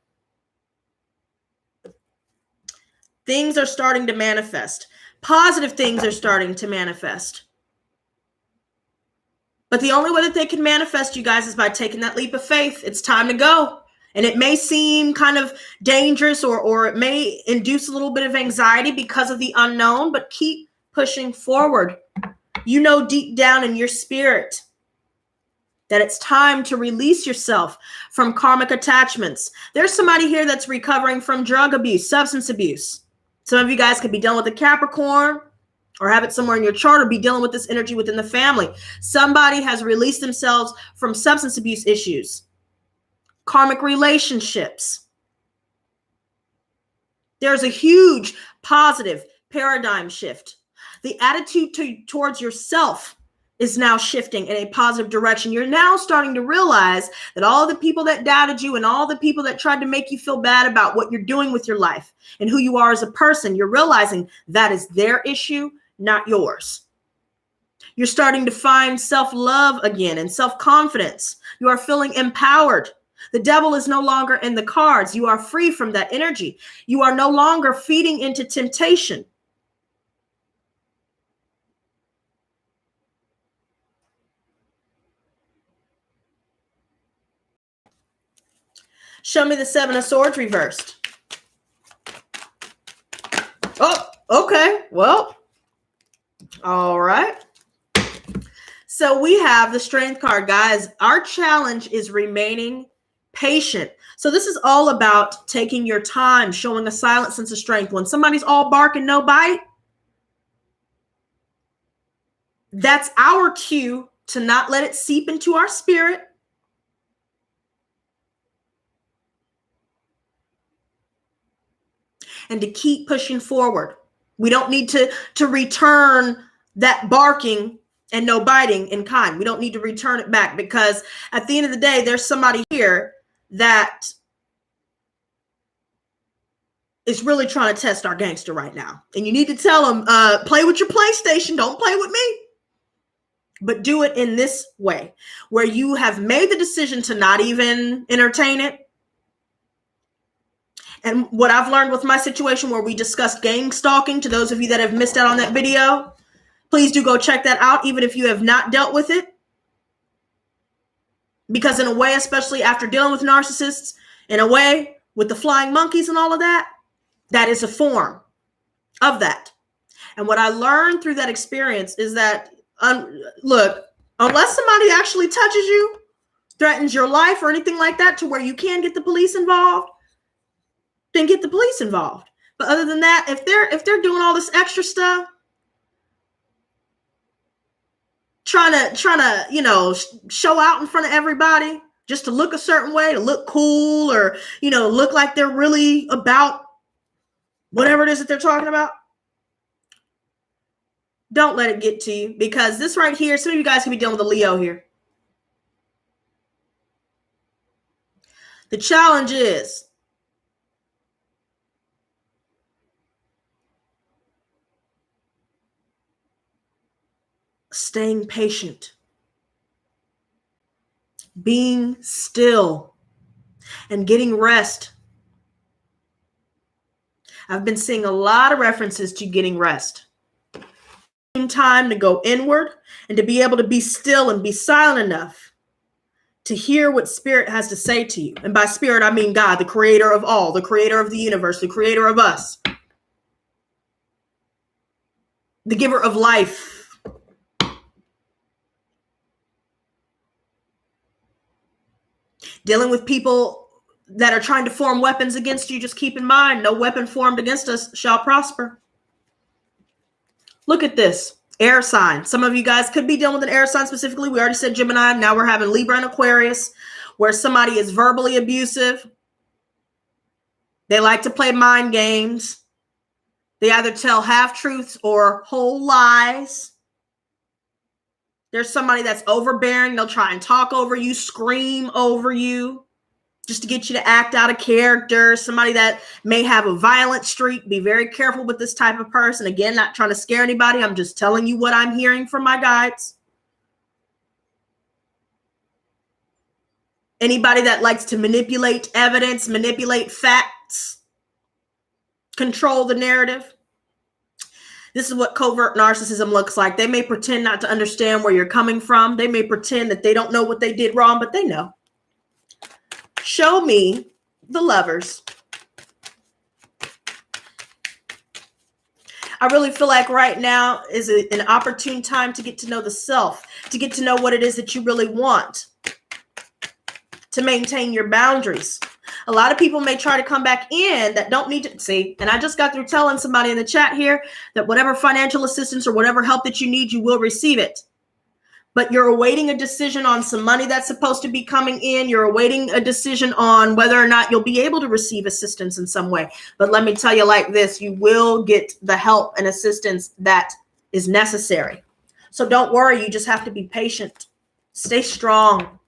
things are starting to manifest. Positive things are starting to manifest. But the only way that they can manifest, you guys, is by taking that leap of faith. It's time to go. And it may seem kind of dangerous or it may induce a little bit of anxiety because of the unknown, but keep pushing forward. You know deep down in your spirit that it's time to release yourself from karmic attachments. There's somebody here that's recovering from drug abuse, substance abuse. Some of you guys could be dealing with a Capricorn or have it somewhere in your chart or be dealing with this energy within the family. Somebody has released themselves from substance abuse issues. Karmic relationships. There's a huge positive paradigm shift. The attitude towards yourself is now shifting in a positive direction. You're now starting to realize that all the people that doubted you and all the people that tried to make you feel bad about what you're doing with your life and who you are as a person, you're realizing that is their issue, not yours. You're starting to find self-love again and self-confidence. You are feeling empowered. The devil is no longer in the cards. You are free from that energy. You are no longer feeding into temptation. Show me the Seven of Swords reversed. Oh, okay. Well, all right. So we have the Strength card, guys. Our challenge is remaining patient. So this is all about taking your time, showing a silent sense of strength. When somebody's all bark and no bite, that's our cue to not let it seep into our spirit. And to keep pushing forward. We don't need to return that barking and no biting in kind. We don't need to return it back because at the end of the day, there's somebody here that is really trying to test our gangster right now. And you need to tell them, play with your PlayStation. Don't play with me. But do it in this way where you have made the decision to not even entertain it. And what I've learned with my situation where we discussed gang stalking, to those of you that have missed out on that video, please do go check that out, even if you have not dealt with it. Because in a way, especially after dealing with narcissists, in a way, with the flying monkeys and all of that, that is a form of that. And what I learned through that experience is that, look, unless somebody actually touches you, threatens your life or anything like that to where you can get the police involved, then get the police involved. But other than that, if they're doing all this extra stuff, trying to, you know, show out in front of everybody just to look a certain way, to look cool, or, you know, look like they're really about whatever it is that they're talking about, Don't let it get to you, because this right here, some of you guys can be dealing with a Leo here. The challenge is staying patient, being still, and getting rest. I've been seeing a lot of references to getting rest. Time to go inward and to be able to be still and be silent enough to hear what spirit has to say to you. And by spirit, I mean God, the creator of all, the creator of the universe, the creator of us, the giver of life. Dealing with people that are trying to form weapons against you, just keep in mind, no weapon formed against us shall prosper. Look at this. Air sign. Some of you guys could be dealing with an air sign specifically. We already said Gemini. Now we're having Libra and Aquarius, where somebody is verbally abusive. They like to play mind games. They either tell half-truths or whole lies. There's somebody that's overbearing. They'll try and talk over you, scream over you, just to get you to act out of character. Somebody that may have a violent streak. Be very careful with this type of person. Again, not trying to scare anybody. I'm just telling you what I'm hearing from my guides. Anybody that likes to manipulate evidence, manipulate facts, control the narrative. This is what covert narcissism looks like. They may pretend not to understand where you're coming from. They may pretend that they don't know what they did wrong, but they know. Show me the lovers. I really feel like right now is an opportune time to get to know the self, to get to know what it is that you really want, to maintain your boundaries. A lot of people may try to come back in that don't need to see. And I just got through telling somebody in the chat here that whatever financial assistance or whatever help that you need, you will receive it. But you're awaiting a decision on some money that's supposed to be coming in. You're awaiting a decision on whether or not you'll be able to receive assistance in some way. But let me tell you like this, you will get the help and assistance that is necessary. So don't worry, you just have to be patient. Stay strong.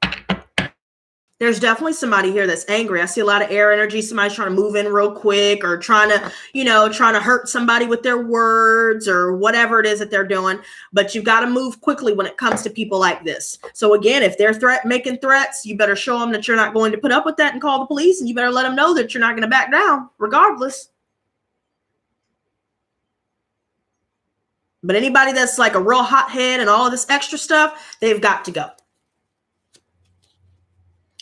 There's definitely somebody here that's angry. I see a lot of air energy. Somebody's trying to move in real quick or trying to hurt somebody with their words or whatever it is that they're doing. But you've got to move quickly when it comes to people like this. So again, if they're making threats, you better show them that you're not going to put up with that and call the police. And you better let them know that you're not going to back down regardless. But anybody that's like a real hothead and all of this extra stuff, they've got to go.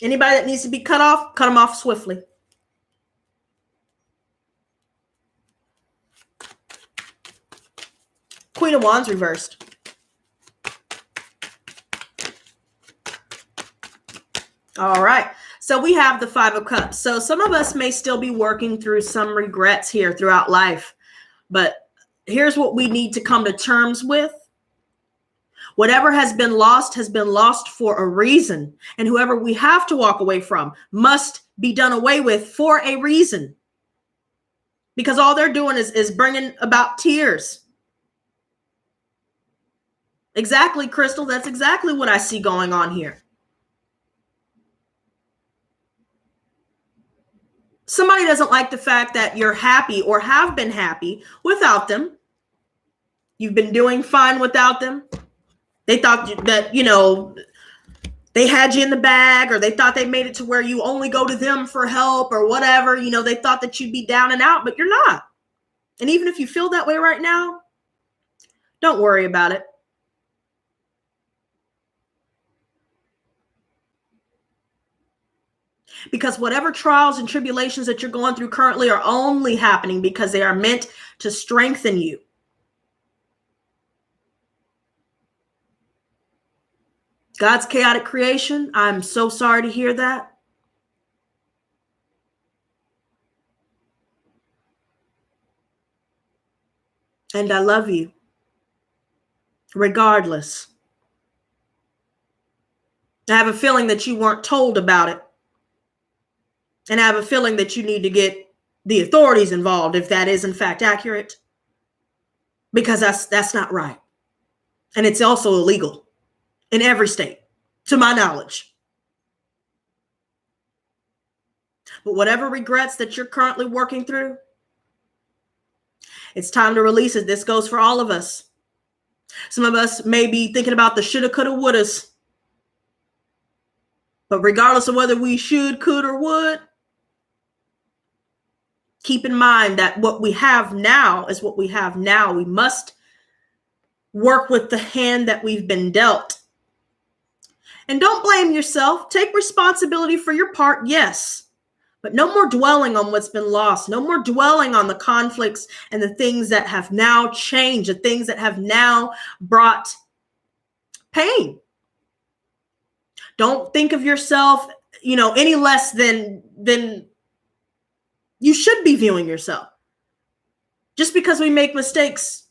Anybody that needs to be cut off, cut them off swiftly. Queen of Wands reversed. All right. So we have the Five of Cups. So some of us may still be working through some regrets here throughout life. But here's what we need to come to terms with. Whatever has been lost for a reason. And whoever we have to walk away from must be done away with for a reason. Because all they're doing is bringing about tears. Exactly, Crystal. That's exactly what I see going on here. Somebody doesn't like the fact that you're happy or have been happy without them. You've been doing fine without them. They thought that, they had you in the bag, or they thought they made it to where you only go to them for help or whatever. They thought that you'd be down and out, but you're not. And even if you feel that way right now, don't worry about it. Because whatever trials and tribulations that you're going through currently are only happening because they are meant to strengthen you. God's chaotic creation. I'm so sorry to hear that. And I love you. Regardless. I have a feeling that you weren't told about it. And I have a feeling that you need to get the authorities involved if that is in fact accurate. Because that's not right. And it's also illegal in every state, to my knowledge. But whatever regrets that you're currently working through, it's time to release it. This goes for all of us. Some of us may be thinking about the shoulda, coulda, wouldas. But regardless of whether we should, could, or would, keep in mind that what we have now is what we have now. We must work with the hand that we've been dealt. And don't blame yourself. Take responsibility for your part, yes. But no more dwelling on what's been lost. No more dwelling on the conflicts and the things that have now changed, the things that have now brought pain. Don't think of yourself, any less than you should be viewing yourself. Just because we make mistakes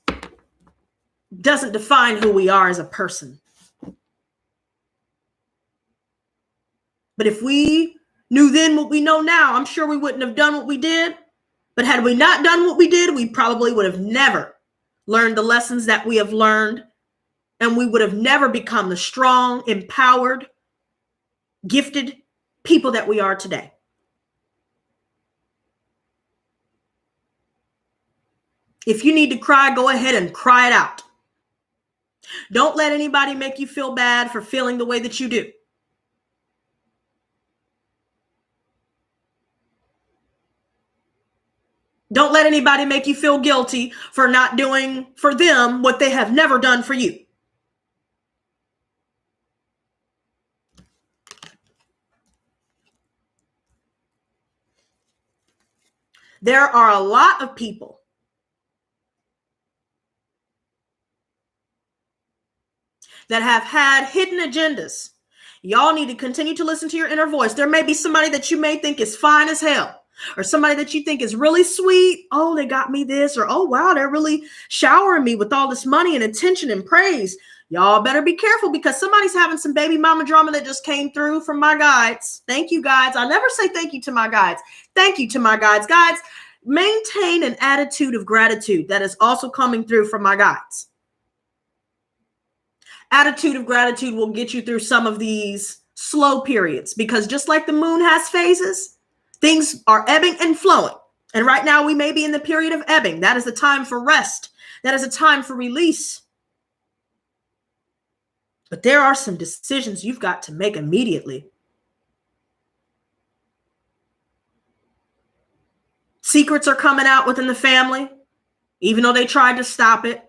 doesn't define who we are as a person. But if we knew then what we know now, I'm sure we wouldn't have done what we did. But had we not done what we did, we probably would have never learned the lessons that we have learned. And we would have never become the strong, empowered, gifted people that we are today. If you need to cry, go ahead and cry it out. Don't let anybody make you feel bad for feeling the way that you do. Don't let anybody make you feel guilty for not doing for them what they have never done for you. There are a lot of people that have had hidden agendas. Y'all need to continue to listen to your inner voice. There may be somebody that you may think is fine as hell, or somebody that you think is really sweet. Oh, they got me this, or oh, wow, they're really showering me with all this money and attention and praise. Y'all better be careful, because somebody's having some baby mama drama that just came through from my guides. Thank you, guides. I never say thank you to my guides. Thank you to my guides. Guides, maintain an attitude of gratitude. That is also coming through from my guides. Attitude of gratitude will get you through some of these slow periods, because just like the moon has phases, things are ebbing and flowing. And right now we may be in the period of ebbing. That is a time for rest. That is a time for release. But there are some decisions you've got to make immediately. Secrets are coming out within the family, even though they tried to stop it.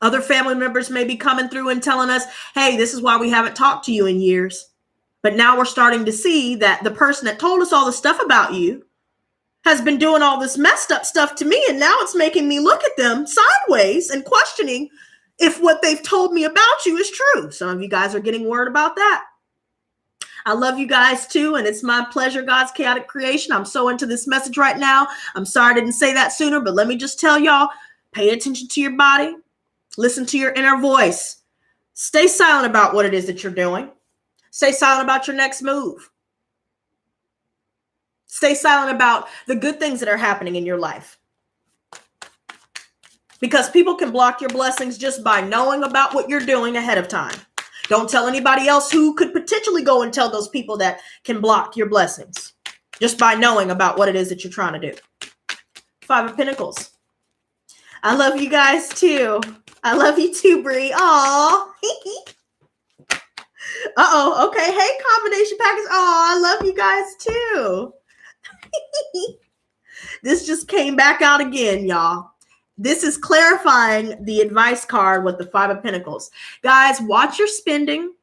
Other family members may be coming through and telling us, hey, this is why we haven't talked to you in years. But now we're starting to see that the person that told us all the stuff about you has been doing all this messed up stuff to me. And now it's making me look at them sideways and questioning if what they've told me about you is true. Some of you guys are getting word about that. I love you guys too. And it's my pleasure, God's chaotic creation. I'm so into this message right now. I'm sorry I didn't say that sooner, but let me just tell y'all, pay attention to your body. Listen to your inner voice. Stay silent about what it is that you're doing. Stay silent about your next move. Stay silent about the good things that are happening in your life. Because people can block your blessings just by knowing about what you're doing ahead of time. Don't tell anybody else who could potentially go and tell those people that can block your blessings just by knowing about what it is that you're trying to do. Five of Pentacles. I love you guys too. I love you too, Bree. Aw. Uh-oh. Okay. Hey, combination package. Aw, I love you guys too. This just came back out again, y'all. This is clarifying the advice card with the Five of Pentacles. Guys, watch your spending.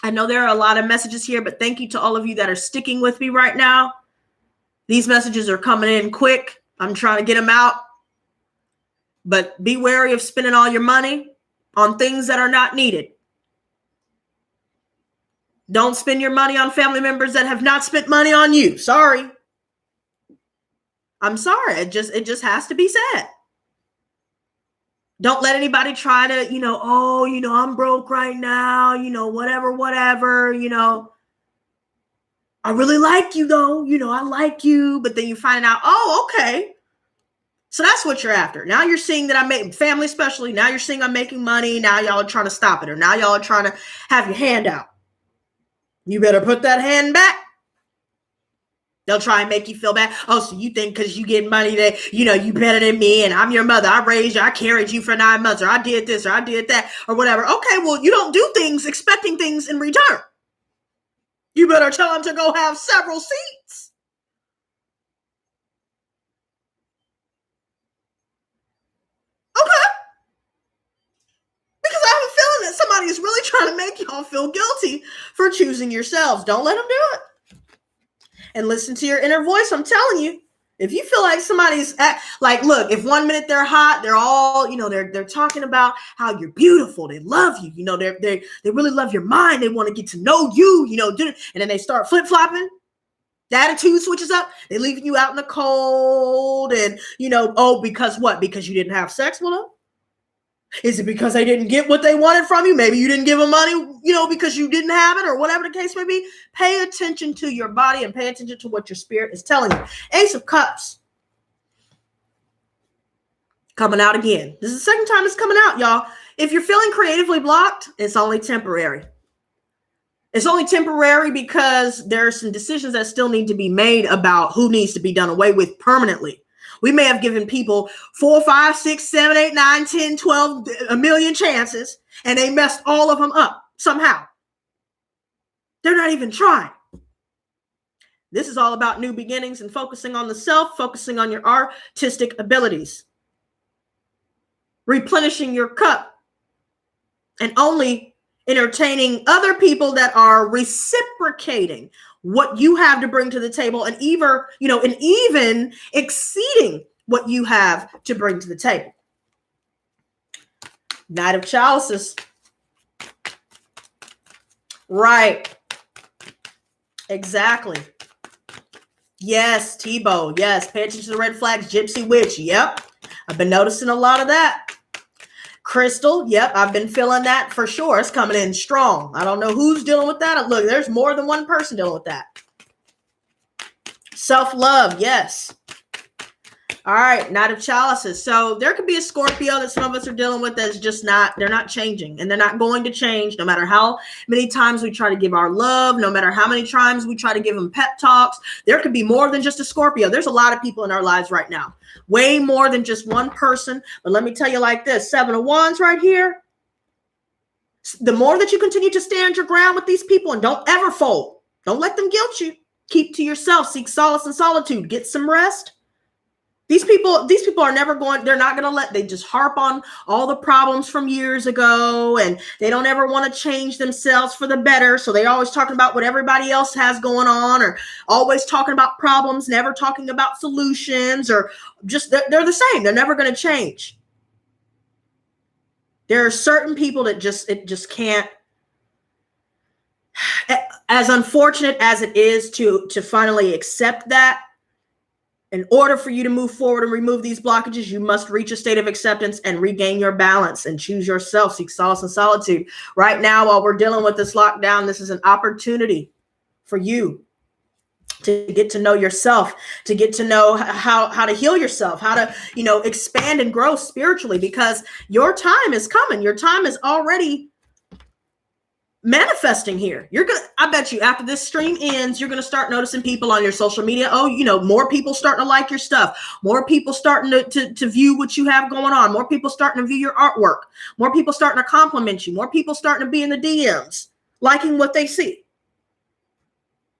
I know there are a lot of messages here, but thank you to all of you that are sticking with me right now. These messages are coming in quick. I'm trying to get them out. But be wary of spending all your money on things that are not needed. Don't spend your money on family members that have not spent money on you. Sorry. I'm sorry. It just has to be said. Don't let anybody try to, I'm broke right now, whatever, I really like you though, I like you. But then you find out, oh, okay. So that's what you're after. Now you're seeing that I'm making family, especially. Now you're seeing I'm making money. Now y'all are trying to stop it. Or now y'all are trying to have your hand out. You better put that hand back. They'll try and make you feel bad. Oh, so you think because you get money that, you better than me and I'm your mother. I raised you. I carried you for 9 months, or I did this or I did that or whatever. Okay, well, you don't do things expecting things in return. You better tell them to go have several seats. Okay. Because I have a feeling that somebody is really trying to make y'all feel guilty for choosing yourselves. Don't let them do it. And listen to your inner voice. I'm telling you, if you feel like somebody's look, if 1 minute they're hot, they're all, they're talking about how you're beautiful. They love you. They really love your mind. They want to get to know you, and then they start flip-flopping. The attitude switches up. They're leaving you out in the cold and, because what? Because you didn't have sex with them? Is it because they didn't get what they wanted from you? Maybe you didn't give them money, because you didn't have it or whatever the case may be. Pay attention to your body and pay attention to what your spirit is telling you. Ace of Cups. Coming out again. This is the second time it's coming out, y'all. If you're feeling creatively blocked, it's only temporary. It's only temporary because there are some decisions that still need to be made about who needs to be done away with permanently. We may have given people 4, 5, 6, 7, 8, 9, 10, 12, a million chances, and they messed all of them up somehow. They're not even trying. This is all about new beginnings and focusing on the self, focusing on your artistic abilities, replenishing your cup, and only entertaining other people that are reciprocating what you have to bring to the table, and even exceeding what you have to bring to the table. Knight of Chalices. Right. Exactly. Yes, Tebow. Yes, pay attention to the red flags. Gypsy Witch. Yep. I've been noticing a lot of that. Crystal, yep, I've been feeling that for sure. It's coming in strong. I don't know who's dealing with that. Look, there's more than one person dealing with that. Self-love, yes. All right, Knight of Chalices. So there could be a Scorpio that some of us are dealing with that's just they're not changing, and they're not going to change no matter how many times we try to give our love, no matter how many times we try to give them pep talks. There could be more than just a Scorpio. There's a lot of people in our lives right now. Way more than just one person. But let me tell you like this, 7 of Wands right here. The more that you continue to stand your ground with these people and don't ever fold, don't let them guilt you. Keep to yourself, seek solace in solitude, get some rest. These people are never they're not going to they just harp on all the problems from years ago, and they don't ever want to change themselves for the better. So they're always talking about what everybody else has going on, or always talking about problems, never talking about solutions, or just they're the same. They're never going to change. There are certain people that just can't, as unfortunate as it is to finally accept that. In order for you to move forward and remove these blockages, you must reach a state of acceptance and regain your balance and choose yourself, seek solace in solitude. Right now, while we're dealing with this lockdown, this is an opportunity for you to get to know yourself, to get to know how to heal yourself, how to, expand and grow spiritually, because your time is coming. Your time is already manifesting here. I bet you after this stream ends, you're going to start noticing people on your social media. Oh, more people starting to like your stuff. More people starting to view what you have going on. More people starting to view your artwork. More people starting to compliment you. More people starting to be in the DMs, liking what they see.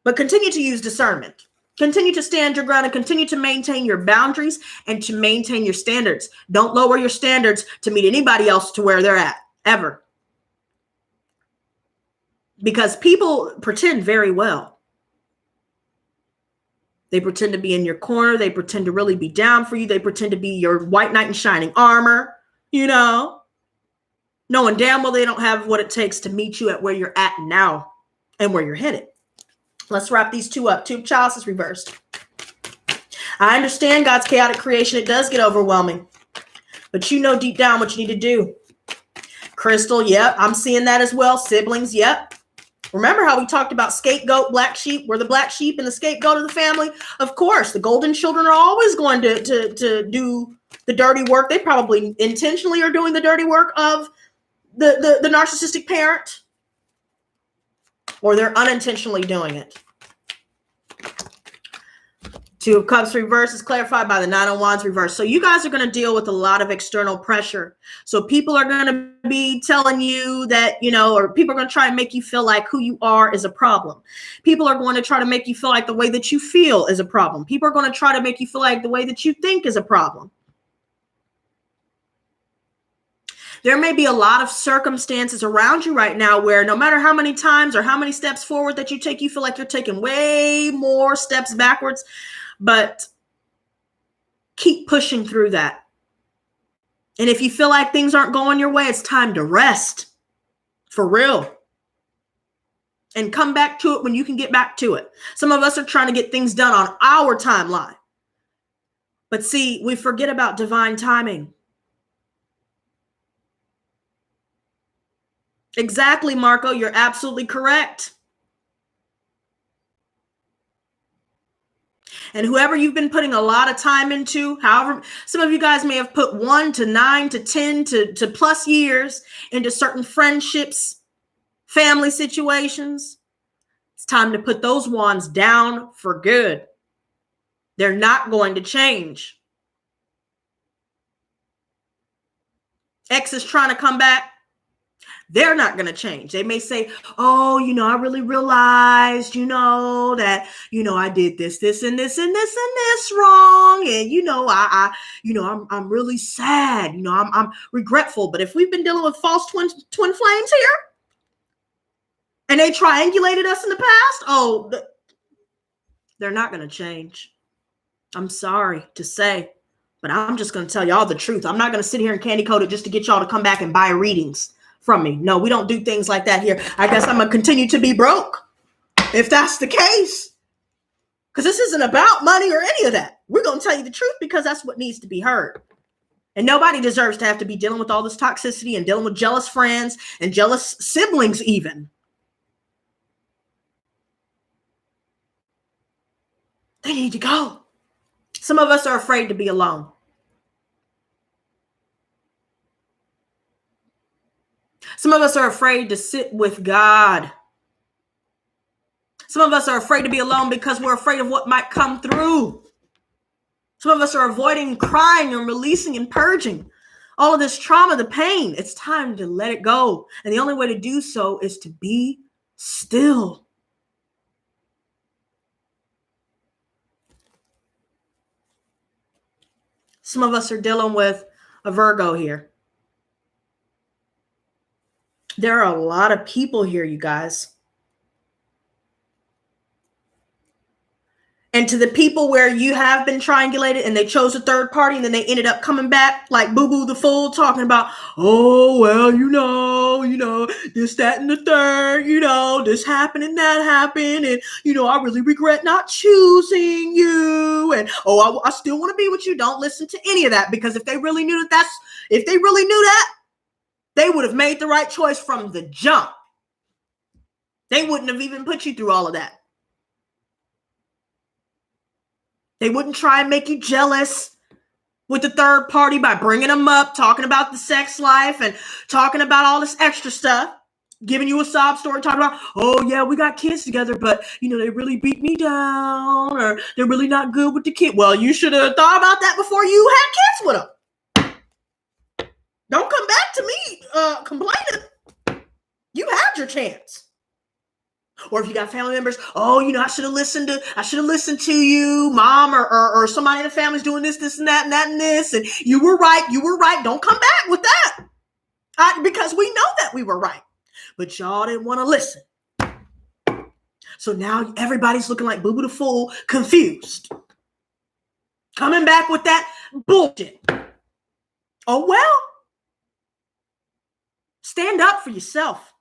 But continue to use discernment. Continue to stand your ground and continue to maintain your boundaries and to maintain your standards. Don't lower your standards to meet anybody else to where they're at, ever. Because people pretend very well. They pretend to be in your corner. They pretend to really be down for you. They pretend to be your white knight in shining armor, knowing damn well they don't have what it takes to meet you at where you're at now and where you're headed. Let's wrap these two up. 2 of Chalices reversed. I understand God's chaotic creation. It does get overwhelming, but deep down what you need to do. Crystal, yep, I'm seeing that as well. Siblings, yep. Remember how we talked about scapegoat, black sheep? We're the black sheep and the scapegoat of the family. Of course, the golden children are always going to do The dirty work, they probably intentionally are doing the dirty work of the narcissistic parent, or they're unintentionally doing it. Two of Cups reverse is clarified by the Nine of Wands reverse. So you guys are going to deal with a lot of external pressure. So people are going to be telling you that, or people are going to try and make you feel like who you are is a problem. People are going to try to make you feel like the way that you feel is a problem. People are going to try to make you feel like the way that you think is a problem. There may be a lot of circumstances around you right now where no matter how many times or how many steps forward that you take, you feel like you're taking way more steps backwards. But keep pushing through that. And if you feel like things aren't going your way, it's time to rest. For real. And come back to it when you can get back to it. Some of us are trying to get things done on our timeline. But see, we forget about divine timing. Exactly, Marco. You're absolutely correct. And whoever you've been putting a lot of time into, however, some of you guys may have put 1 to 9 to 10 to plus years into certain friendships, family situations. It's time to put those wands down for good. They're not going to change. Ex is trying to come back. They're not going to change. They may say, oh, I really realized, that, I did this, and this, and this, and this wrong. And, I'm really sad. I'm regretful. But if we've been dealing with false twin flames here and they triangulated us in the past, they're not going to change. I'm sorry to say, but I'm just going to tell y'all the truth. I'm not going to sit here and candy coat it just to get y'all to come back and buy readings from me. No, we don't do things like that here. I guess I'm going to continue to be broke if that's the case. Because this isn't about money or any of that. We're going to tell you the truth because that's what needs to be heard. And nobody deserves to have to be dealing with all this toxicity and dealing with jealous friends and jealous siblings even. They need to go. Some of us are afraid to be alone. Some of us are afraid to sit with God. Some of us are afraid to be alone because we're afraid of what might come through. Some of us are avoiding crying and releasing and purging all of this trauma, the pain. It's time to let it go. And the only way to do so is to be still. Some of us are dealing with a Virgo here. There are a lot of people here, you guys. And to the people where you have been triangulated and they chose a third party and then they ended up coming back like Boo Boo the Fool talking about, oh, well, this, that, and the third, this happened and that happened. And, I really regret not choosing you. And, I still want to be with you. Don't listen to any of that, because if they really knew that, they would have made the right choice from the jump. They wouldn't have even put you through all of that. They wouldn't try and make you jealous with the third party by bringing them up, talking about the sex life and talking about all this extra stuff, giving you a sob story, talking about, oh, yeah, we got kids together, but, they really beat me down, or they're really not good with the kid. Well, you should have thought about that before you had kids with them. Don't come back to me complaining. You had your chance. Or if you got family members, I should have listened to you, mom, or somebody in the family's doing this, and that, and this, and you were right. Don't come back with that. Because we know that we were right. But y'all didn't want to listen. So now everybody's looking like Boo Boo the Fool, confused. Coming back with that bullshit. Oh, well. Stand up for yourself.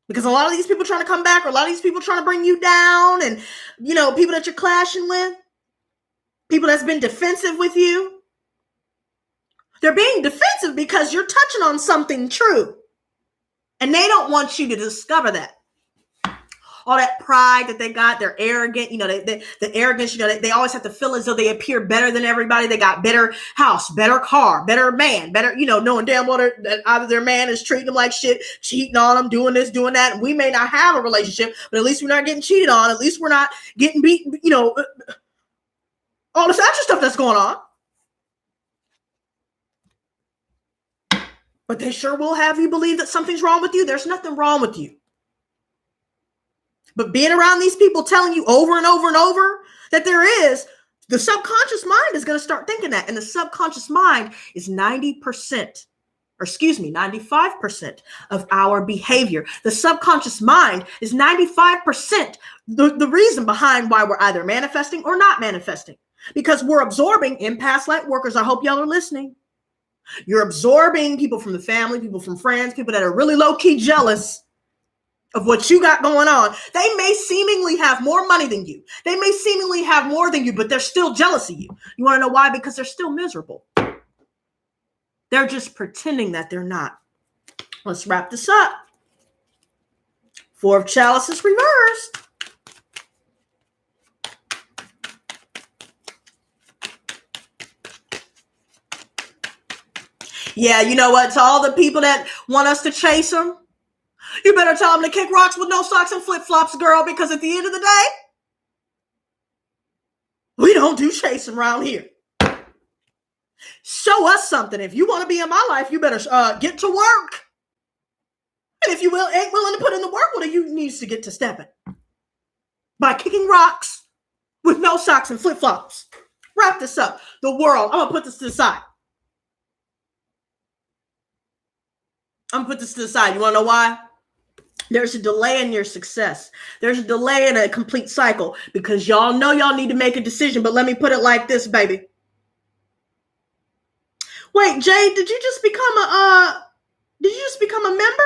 Because a lot of these people trying to come back, or a lot of these people trying to bring you down, and, people that you're clashing with, people that's been defensive with you, they're being defensive because you're touching on something true. And they don't want you to discover that. all that pride that they got. They're arrogant. The arrogance, they always have to feel as though they appear better than everybody. They got better house, better car, better man, better, knowing damn well that either their man is treating them like shit, cheating on them, doing this, doing that. And we may not have a relationship, but at least we're not getting cheated on. At least we're not getting beat, all this extra stuff that's going on. But they sure will have you believe that something's wrong with you. There's nothing wrong with you. But being around these people telling you over and over and over that there is, the subconscious mind is going to start thinking that. And the subconscious mind is 95% of our behavior. The subconscious mind is 95% the reason behind why we're either manifesting or not manifesting. Because we're absorbing empaths, light workers. I hope y'all are listening. You're absorbing people from the family, people from friends, people that are really low-key jealous of what you got going on. They may seemingly have more money than you. They may seemingly have more than you, but they're still jealous of you. You want to know why? Because they're still miserable. They're just pretending that they're not. Let's wrap this up. Four of Chalices reversed. Yeah, you know what? To all the people that want us to chase them, you better tell them to kick rocks with no socks and flip-flops, girl, because at the end of the day, we don't do chasing around here. Show us something. If you want to be in my life, you better get to work. And if you ain't willing to put in the work, well, you need to get to stepping. By kicking rocks with no socks and flip-flops. Wrap this up. The world. I'm going to put this to the side. You want to know why? There's a delay in your success. There's a delay in a complete cycle because y'all know y'all need to make a decision. But let me put it like this, baby. Wait, Jay, did you just become a member?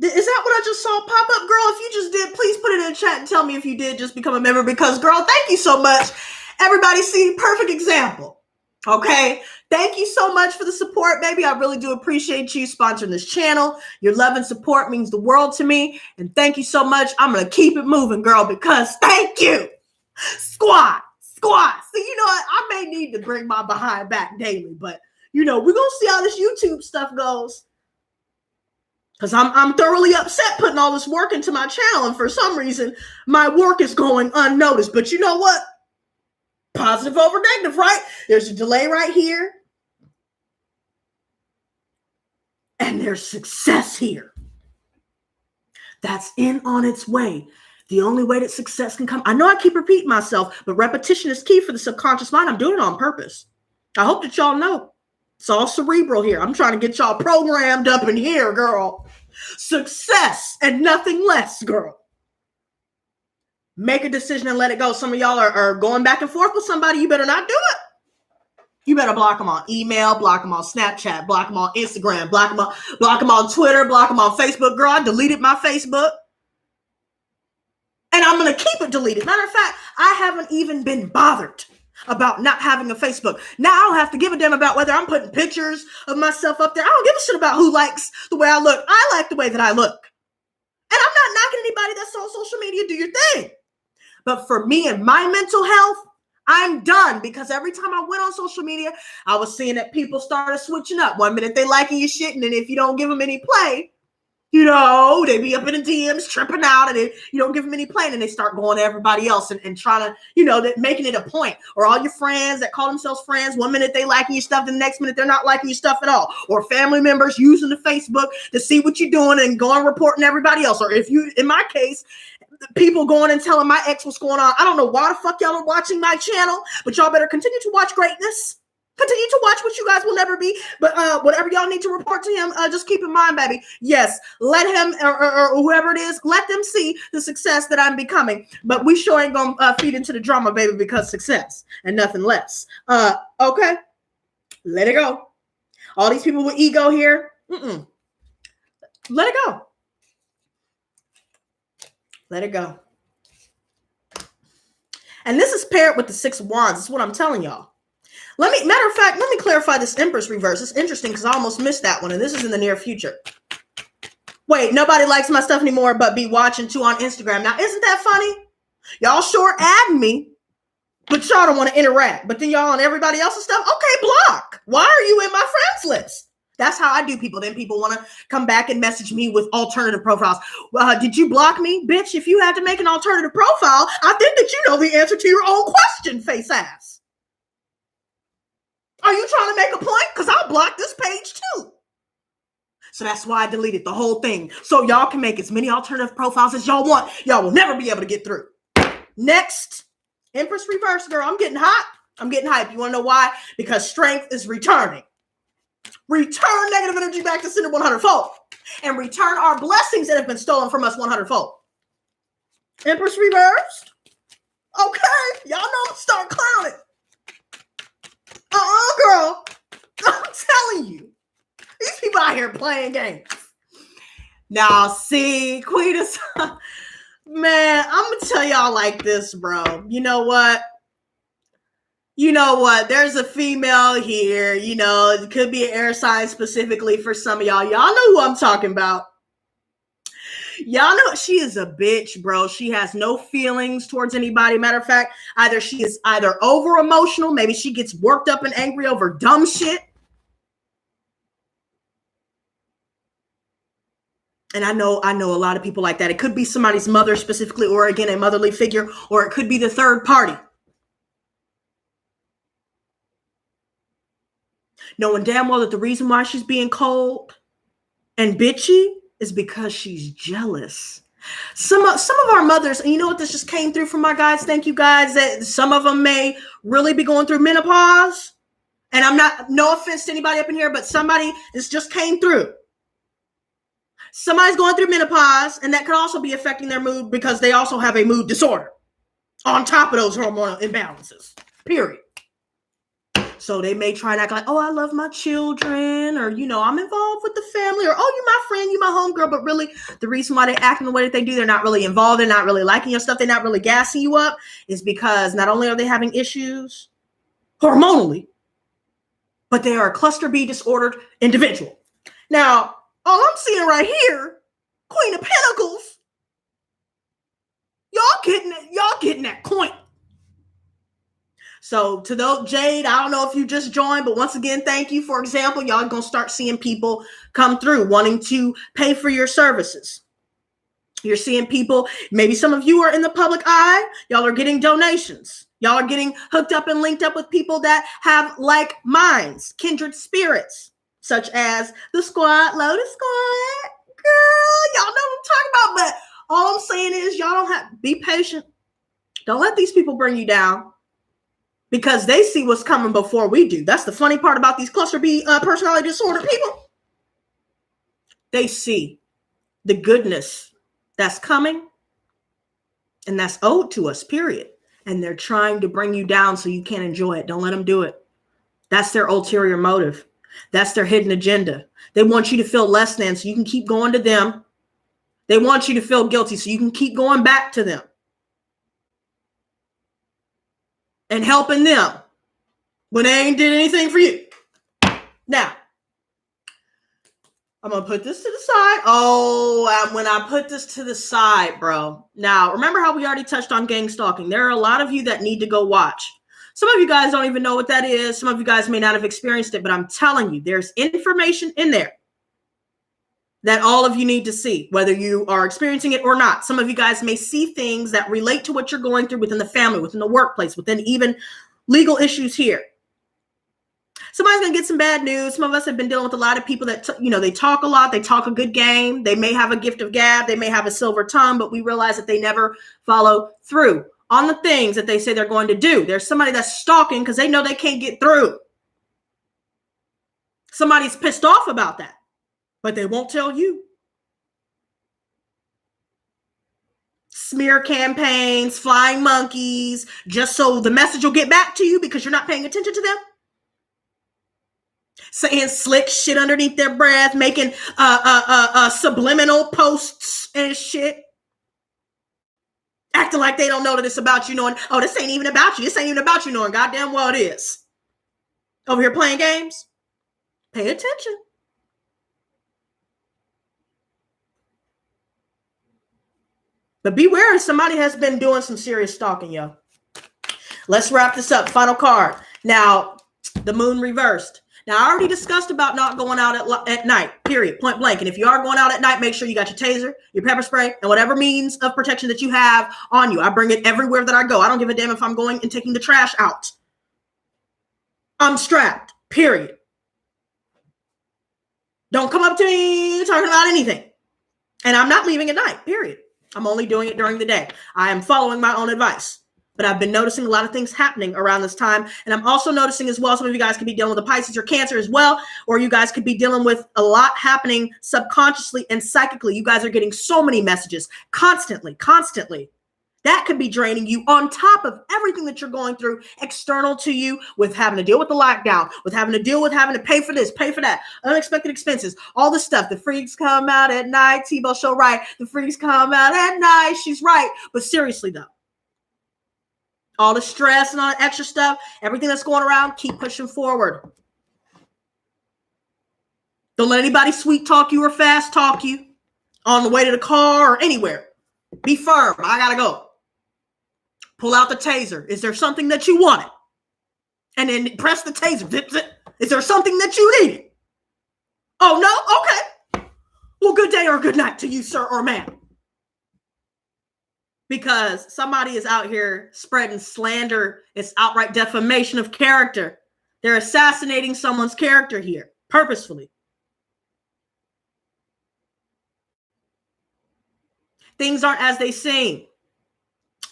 Is that what I just saw pop up? Girl, if you just did, please put it in the chat and tell me if you did just become a member because, girl, thank you so much. Everybody see, perfect example. Okay, thank you so much for the support, baby. I really do appreciate you sponsoring this channel. Your love and support means the world to me. And thank you so much. I'm going to keep it moving, girl, because thank you. Squad. So you know what? I may need to bring my behind back daily, but we're going to see how this YouTube stuff goes. Because I'm thoroughly upset putting all this work into my channel. And for some reason, my work is going unnoticed. But you know what? Positive over negative, right? There's a delay right here. And there's success here. That's on its way. The only way that success can come. I know I keep repeating myself, but repetition is key for the subconscious mind. I'm doing it on purpose. I hope that y'all know. It's all cerebral here. I'm trying to get y'all programmed up in here, girl. Success and nothing less, girl. Make a decision and let it go. Some of y'all are going back and forth with somebody. You better not do it. You better block them on email, block them on Snapchat, block them on Instagram, block them on Twitter, block them on Facebook. Girl, I deleted my Facebook. And I'm going to keep it deleted. Matter of fact, I haven't even been bothered about not having a Facebook. Now I don't have to give a damn about whether I'm putting pictures of myself up there. I don't give a shit about who likes the way I look. I like the way that I look. And I'm not knocking anybody that's on social media. Do your thing. But for me and my mental health, I'm done because every time I went on social media, I was seeing that people started switching up. 1 minute they liking your shit, and then if you don't give them any play, they be up in the DMs tripping out, and then you don't give them any play, and they start going to everybody else and trying to, making it a point. Or all your friends that call themselves friends, 1 minute they liking your stuff, the next minute they're not liking your stuff at all. Or family members using the Facebook to see what you're doing and going reporting everybody else. Or if you, in my case, people going and telling my ex what's going on. I don't know why the fuck y'all are watching my channel, but y'all better continue to watch greatness. Continue to watch what you guys will never be. But whatever y'all need to report to him, just keep in mind, baby. Yes, let him or whoever it is, let them see the success that I'm becoming. But we sure ain't gonna feed into the drama, baby, because success and nothing less. Okay, let it go. All these people with ego here, let it go. Let it go. And this is paired with the Six of Wands. That's what I'm telling y'all. Matter of fact, let me clarify this Empress reverse. It's interesting because I almost missed that one. And this is in the near future. Wait, nobody likes my stuff anymore but be watching too on Instagram. Now, isn't that funny? Y'all sure add me, but y'all don't want to interact. But then y'all on everybody else's stuff, okay, block. Why are you in my friends list? That's how I do people. Then people want to come back and message me with alternative profiles. Did you block me? Bitch, if you had to make an alternative profile, I think that you know the answer to your own question, face ass. Are you trying to make a point? Because I'll block this page too. So that's why I deleted the whole thing. So y'all can make as many alternative profiles as y'all want. Y'all will never be able to get through. Next, Empress Reverse, girl. I'm getting hot. I'm getting hyped. You want to know why? Because strength is returning. Return negative energy back to center 100-fold. And return our blessings that have been stolen from us 100-fold. Empress Reversed. Okay. Y'all know I'm going to start clowning. Girl. I'm telling you. These people out here playing games. Now, see, Queen is... Man, I'm going to tell y'all like this, bro. You know what? There's a female here. It could be an air sign specifically for some of y'all. Y'all know who I'm talking about. Y'all know she is a bitch, bro. She has no feelings towards anybody. Matter of fact, she is either over emotional. Maybe she gets worked up and angry over dumb shit. And I know a lot of people like that. It could be somebody's mother specifically, or again, a motherly figure, or it could be the third party. Knowing damn well that the reason why she's being cold and bitchy is because she's jealous. Some of our mothers, and you know what this just came through from my guys? Thank you guys. That some of them may really be going through menopause. And I'm not, no offense to anybody up in here, but this just came through. Somebody's going through menopause, and that could also be affecting their mood because they also have a mood disorder on top of those hormonal imbalances, period. So they may try and act like, oh, I love my children, or, I'm involved with the family, or, oh, you my friend, you my homegirl. But really, the reason why they act in the way that they do, they're not really involved, they're not really liking your stuff, they're not really gassing you up, is because not only are they having issues hormonally, but they are a cluster B disordered individual. Now, all I'm seeing right here, Queen of Pentacles, y'all getting that coin. So to those, Jade, I don't know if you just joined, but once again, thank you. For example, y'all gonna start seeing people come through wanting to pay for your services. You're seeing people, maybe some of you are in the public eye, y'all are getting donations. Y'all are getting hooked up and linked up with people that have like minds, kindred spirits. Such as the squad, Lotus Squad. Girl, y'all know what I'm talking about. But all I'm saying is y'all don't have, be patient. Don't let these people bring you down because they see what's coming before we do. That's the funny part about these cluster B personality disorder people. They see the goodness that's coming and that's owed to us, period. And they're trying to bring you down so you can't enjoy it. Don't let them do it. That's their ulterior motive. That's their hidden agenda. They want you to feel less than so you can keep going to them. They want you to feel guilty so you can keep going back to them and helping them when they ain't did anything for you. Now, I'm going to put this to the side. When I put this to the side, bro. Now, remember how we already touched on gang stalking? There are a lot of you that need to go watch. Some of you guys don't even know what that is. Some of you guys may not have experienced it, but I'm telling you, there's information in there that all of you need to see, whether you are experiencing it or not. Some of you guys may see things that relate to what you're going through within the family, within the workplace, within even legal issues here. Somebody's going to get some bad news. Some of us have been dealing with a lot of people that, they talk a lot. They talk a good game. They may have a gift of gab. They may have a silver tongue, but we realize that they never follow through on the things that they say they're going to do. There's somebody that's stalking because they know they can't get through. Somebody's pissed off about that, but they won't tell you. Smear campaigns, flying monkeys, just so the message will get back to you because you're not paying attention to them. Saying slick shit underneath their breath, making subliminal posts and shit. Acting like they don't know that it's about you, knowing, oh, this ain't even about you. This ain't even about you, knowing goddamn well it is. Over here playing games. Pay attention. But beware, somebody has been doing some serious stalking, yo. Let's wrap this up. Final card. Now, the moon reversed. Now, I already discussed about not going out at night, period, point blank. And if you are going out at night, make sure you got your taser, your pepper spray, and whatever means of protection that you have on you. I bring it everywhere that I go. I don't give a damn if I'm going and taking the trash out. I'm strapped, period. Don't come up to me talking about anything. And I'm not leaving at night, period. I'm only doing it during the day. I am following my own advice. But I've been noticing a lot of things happening around this time. And I'm also noticing as well, some of you guys could be dealing with a Pisces or Cancer as well, or you guys could be dealing with a lot happening subconsciously and psychically. You guys are getting so many messages constantly. That could be draining you on top of everything that you're going through external to you, with having to deal with the lockdown, with having to deal with having to pay for this, pay for that, unexpected expenses, all this stuff. The freaks come out at night. T-Bell show right. The freaks come out at night. She's right. But seriously though, all the stress and all the extra stuff, everything that's going around, keep pushing forward. Don't let anybody sweet talk you or fast talk you on the way to the car or anywhere. Be firm. I gotta go. Pull out the taser. Is there something that you wanted? And then press the taser. Zip, zip. Is there something that you needed? Oh, no? Okay. Well, good day or good night to you, sir or ma'am. Because somebody is out here spreading slander. It's outright defamation of character. They're assassinating someone's character here, purposefully. Things aren't as they seem.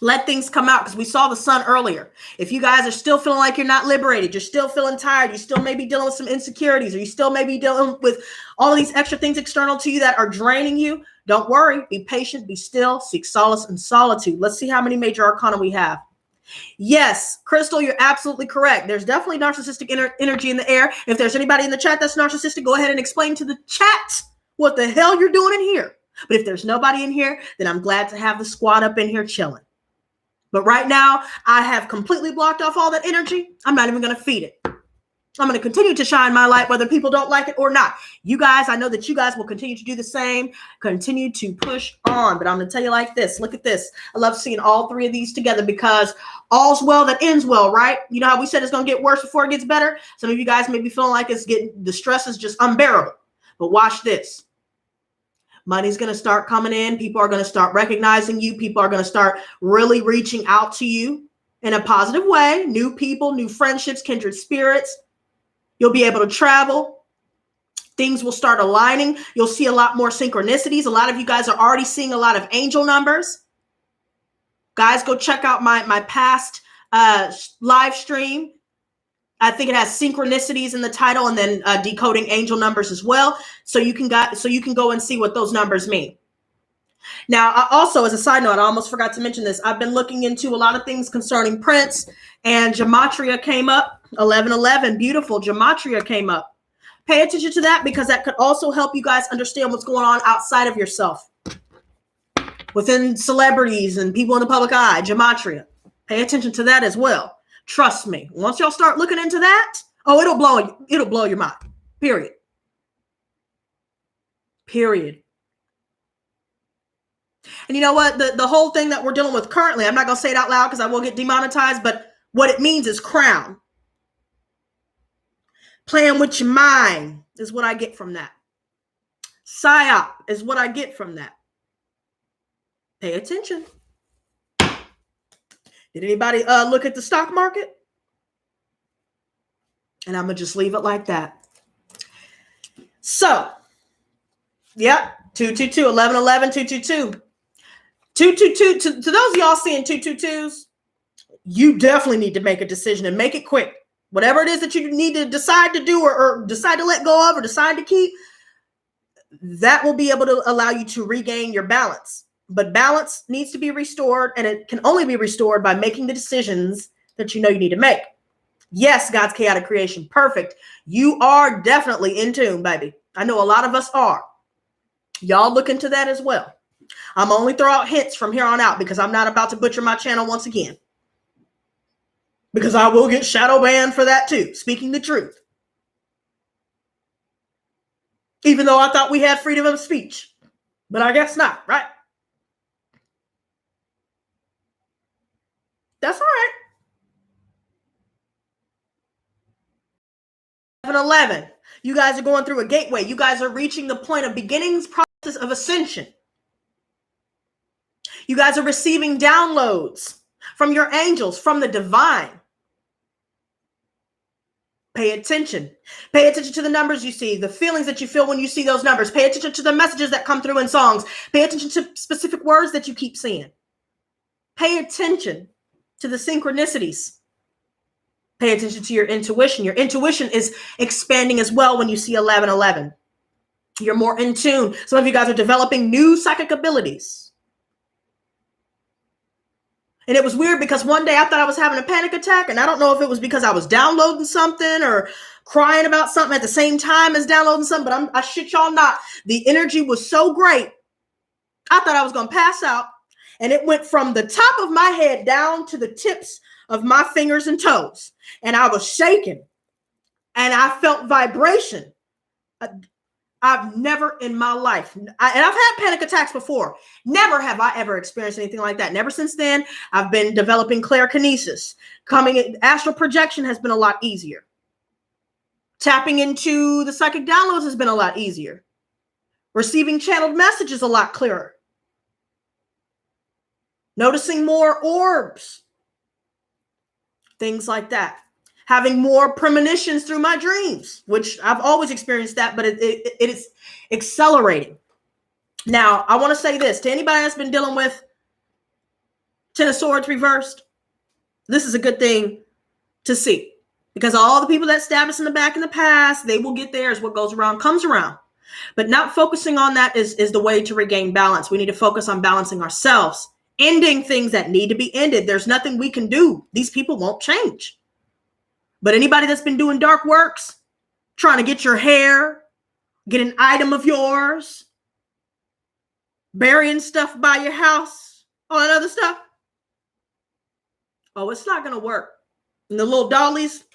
Let things come out, because we saw the sun earlier. If you guys are still feeling like you're not liberated, you're still feeling tired, you still may be dealing with some insecurities, or you still may be dealing with all of these extra things external to you that are draining you, don't worry. Be patient, be still, seek solace in solitude. Let's see how many major arcana we have. Yes, Crystal, you're absolutely correct. There's definitely narcissistic energy in the air. If there's anybody in the chat that's narcissistic, go ahead and explain to the chat what the hell you're doing in here. But if there's nobody in here, then I'm glad to have the squad up in here chilling. But right now, I have completely blocked off all that energy. I'm not even going to feed it. I'm going to continue to shine my light, whether people don't like it or not. You guys, I know that you guys will continue to do the same, continue to push on. But I'm going to tell you like this. Look at this. I love seeing all three of these together, because all's well that ends well, right? You know how we said it's going to get worse before it gets better? Some of you guys may be feeling like the stress is just unbearable. But watch this. Money's going to start coming in. People are going to start recognizing you. People are going to start really reaching out to you in a positive way. New people, new friendships, kindred spirits. You'll be able to travel. Things will start aligning. You'll see a lot more synchronicities. A lot of you guys are already seeing a lot of angel numbers. Guys, go check out my past live stream. I think it has synchronicities in the title, and then decoding angel numbers as well. So you can go and see what those numbers mean. Now, I also, as a side note, I almost forgot to mention this. I've been looking into a lot of things concerning Prince, and gematria came up. 1111, beautiful. Gematria came up. Pay attention to that, because that could also help you guys understand what's going on outside of yourself. Within celebrities and people in the public eye, gematria. Pay attention to that as well. Trust me. Once y'all start looking into that, oh, it'll blow your mind. Period. And you know what? The whole thing that we're dealing with currently, I'm not going to say it out loud because I will get demonetized, but what it means is crown. Playing with your mind is what I get from that. Psyop is what I get from that. Pay attention. Did anybody look at the stock market? And I'm going to just leave it like that. So, yep, 222, 1111, 222. 222, to those of y'all seeing 222s, you definitely need to make a decision and make it quick. Whatever it is that you need to decide to do or decide to let go of or decide to keep, that will be able to allow you to regain your balance. But balance needs to be restored, and it can only be restored by making the decisions that you know you need to make. Yes, God's chaotic creation. Perfect. You are definitely in tune, baby. I know a lot of us are. Y'all look into that as well. I'm only throw out hints from here on out, because I'm not about to butcher my channel once again. Because I will get shadow banned for that too, speaking the truth. Even though I thought we had freedom of speech. But I guess not, right? That's all right. 11. You guys are going through a gateway. You guys are reaching the point of beginnings process of ascension. You guys are receiving downloads from your angels, from the divine. Pay attention. Pay attention to the numbers you see, the feelings that you feel when you see those numbers. Pay attention to the messages that come through in songs. Pay attention to specific words that you keep seeing. Pay attention to the synchronicities. Pay attention to your intuition. Your intuition is expanding as well when you see 1111. You're more in tune. Some of you guys are developing new psychic abilities. And it was weird because one day I thought I was having a panic attack, and I don't know if it was because I was downloading something or crying about something at the same time as downloading something, but I shit y'all not. The energy was so great. I thought I was going to pass out, and it went from the top of my head down to the tips of my fingers and toes, and I was shaking, and I felt vibration. I've never in my life, and I've had panic attacks before. Never have I ever experienced anything like that. Never since then. I've been developing clairkinesis. Astral projection has been a lot easier. Tapping into the psychic downloads has been a lot easier. Receiving channeled messages a lot clearer. Noticing more orbs. Things like that. Having more premonitions through my dreams, which I've always experienced that, but it is accelerating. Now, I want to say this to anybody that's been dealing with Ten of Swords reversed. This is a good thing to see, because all the people that stabbed us in the back in the past, they will get theirs. What goes around comes around. But not focusing on that is the way to regain balance. We need to focus on balancing ourselves, ending things that need to be ended. There's nothing we can do. These people won't change. But anybody that's been doing dark works, trying to get your hair, get an item of yours, burying stuff by your house, all that other stuff, oh, it's not going to work. And the little dollies,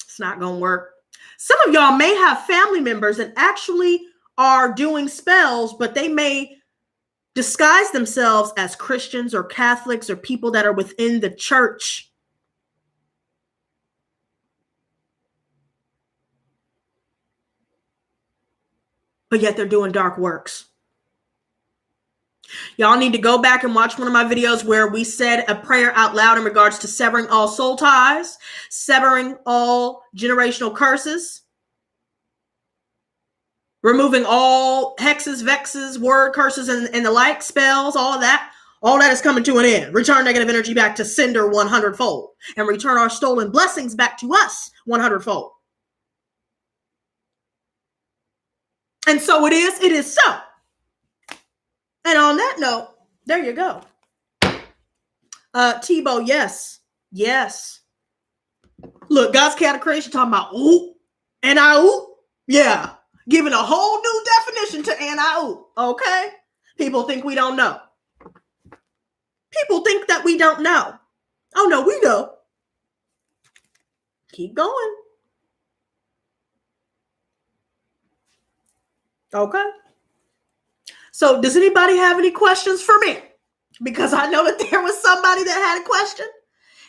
it's not going to work. Some of y'all may have family members that actually are doing spells, but they may disguise themselves as Christians or Catholics or people that are within the church. But yet they're doing dark works. Y'all need to go back and watch one of my videos where we said a prayer out loud in regards to severing all soul ties, severing all generational curses, removing all hexes, vexes, word curses, and the like, spells, all of that. All that is coming to an end. Return negative energy back to sender 100-fold, and return our stolen blessings back to us 100-fold. And so it is so. And on that note, there you go. Tebow, yes. Look, God's cat of creation talking about ooh, and I ooh. Yeah, giving a whole new definition to and I ooh. Okay? People think we don't know. People think that we don't know. Oh, no, we know. Keep going. Okay. So does anybody have any questions for me? Because I know that there was somebody that had a question.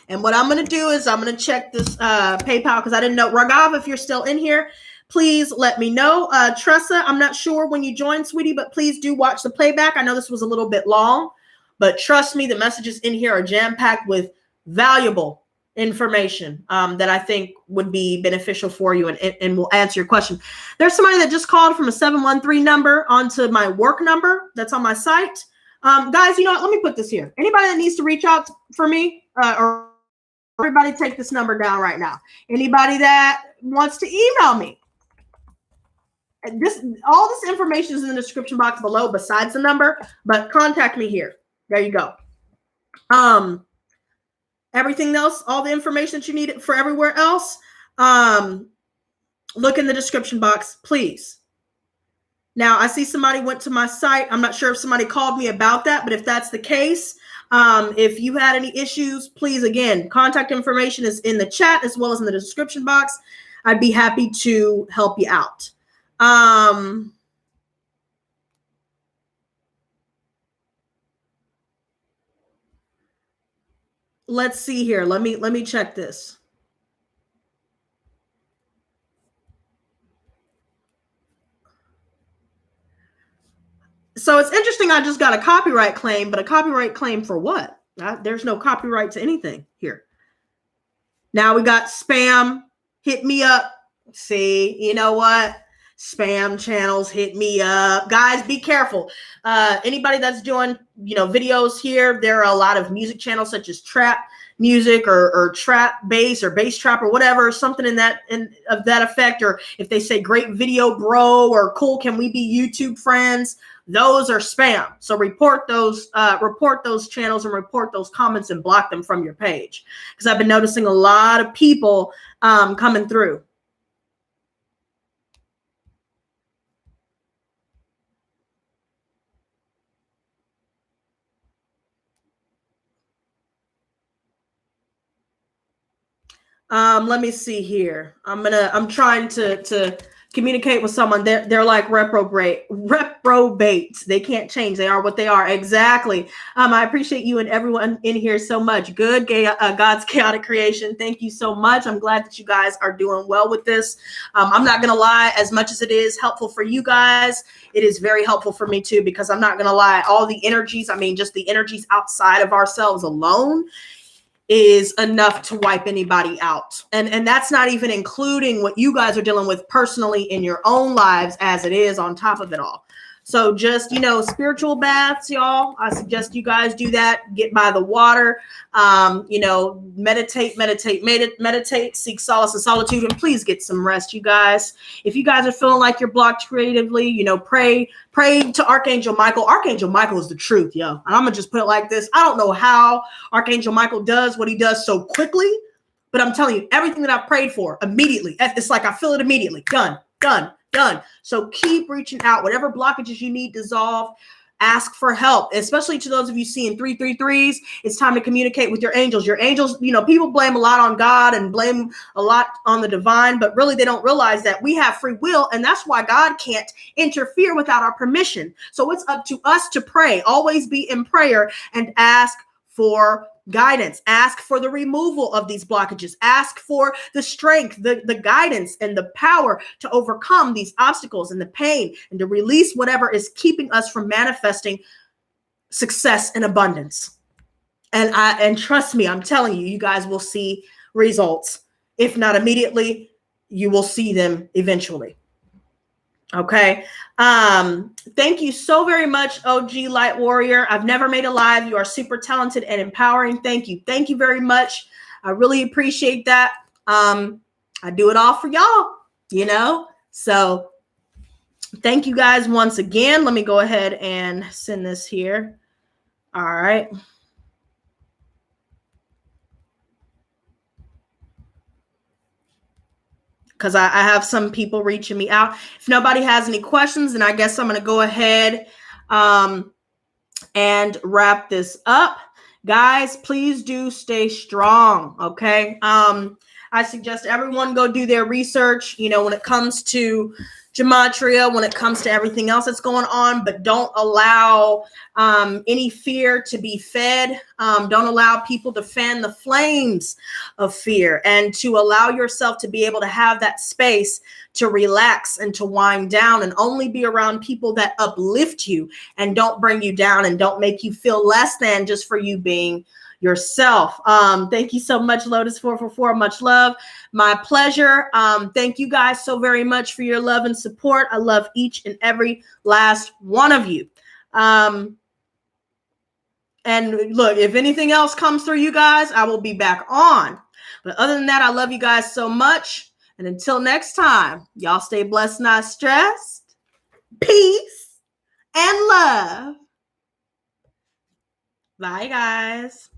And what I'm going to do is I'm going to check this PayPal, because I didn't know. Ragav, if you're still in here, please let me know. Tressa, I'm not sure when you joined, sweetie, but please do watch the playback. I know this was a little bit long, but trust me, the messages in here are jam-packed with valuable information that I think would be beneficial for you and will answer your question. There's somebody that just called from a 713 number onto my work number that's on my site. Guys, you know what? Let me put this here. Anybody that needs to reach out for me, or everybody take this number down right now. Anybody that wants to email me. All this information is in the description box below besides the number, but contact me here. There you go. Everything else, all the information that you need for everywhere else, look in the description box, please. Now, I see somebody went to my site. I'm not sure if somebody called me about that, but if that's the case, if you had any issues, please, again, contact information is in the chat as well as in the description box. I'd be happy to help you out. let's see here. Let me check this. So it's interesting. I just got a copyright claim, but a copyright claim for what? There's no copyright to anything here. Now we got spam. Hit me up. See, you know what? Spam channels, hit me up. Guys, be careful. Anybody that's doing, videos here, there are a lot of music channels such as trap music or trap bass or bass trap or whatever, something in of that effect. Or if they say great video, bro, or cool, can we be YouTube friends? Those are spam. So report those channels and report those comments and block them from your page. Because I've been noticing a lot of people coming through. Let me see here. I'm trying to communicate with someone. They're like reprobates. They can't change. They are what they are. Exactly. I appreciate you and everyone in here so much. Good, God's chaotic creation. Thank you so much. I'm glad that you guys are doing well with this. I'm not gonna lie. As much as it is helpful for you guys, it is very helpful for me too. Because I'm not gonna lie. All the energies. I mean, just the energies outside of ourselves alone is enough to wipe anybody out. And that's not even including what you guys are dealing with personally in your own lives as it is on top of it all. So just, spiritual baths, y'all. I suggest you guys do that. Get by the water, meditate, seek solace and solitude, and please get some rest, you guys. If you guys are feeling like you're blocked creatively, pray to Archangel Michael. Archangel Michael is the truth, yo. And I'm going to just put it like this. I don't know how Archangel Michael does what he does so quickly, but I'm telling you, everything that I've prayed for immediately, it's like I feel it immediately. Done. So keep reaching out. Whatever blockages you need dissolved, ask for help, especially to those of you seeing 333s. It's time to communicate with your angels. Your angels, people blame a lot on God and blame a lot on the divine, but really they don't realize that we have free will. And that's why God can't interfere without our permission. So it's up to us to pray. Always be in prayer and ask for guidance. Ask for the removal of these blockages. Ask for the strength, the guidance, and the power to overcome these obstacles and the pain and to release whatever is keeping us from manifesting success and abundance. And trust me, I'm telling you, you guys will see results. If not immediately, you will see them eventually. Okay. Thank you so very much, OG Light Warrior. I've never made a live. You are super talented and empowering. Thank you. Thank you very much. I really appreciate that. I do it all for y'all, So thank you guys once again. Let me go ahead and send this here. All right. Because I have some people reaching me out. If nobody has any questions, then I guess I'm going to go ahead and wrap this up. Guys, please do stay strong, okay? I suggest everyone go do their research, when it comes to gematria, when it comes to everything else that's going on, but don't allow any fear to be fed. Don't allow people to fan the flames of fear, and to allow yourself to be able to have that space to relax and to wind down, and only be around people that uplift you and don't bring you down and don't make you feel less than just for you being yourself. Thank you so much, Lotus 444. Much love. My pleasure. Thank you guys so very much for your love and support. I love each and every last one of you. And look, if anything else comes through, you guys, I will be back on. But other than that, I love you guys so much. And until next time, y'all stay blessed, not stressed. Peace and love. Bye, guys.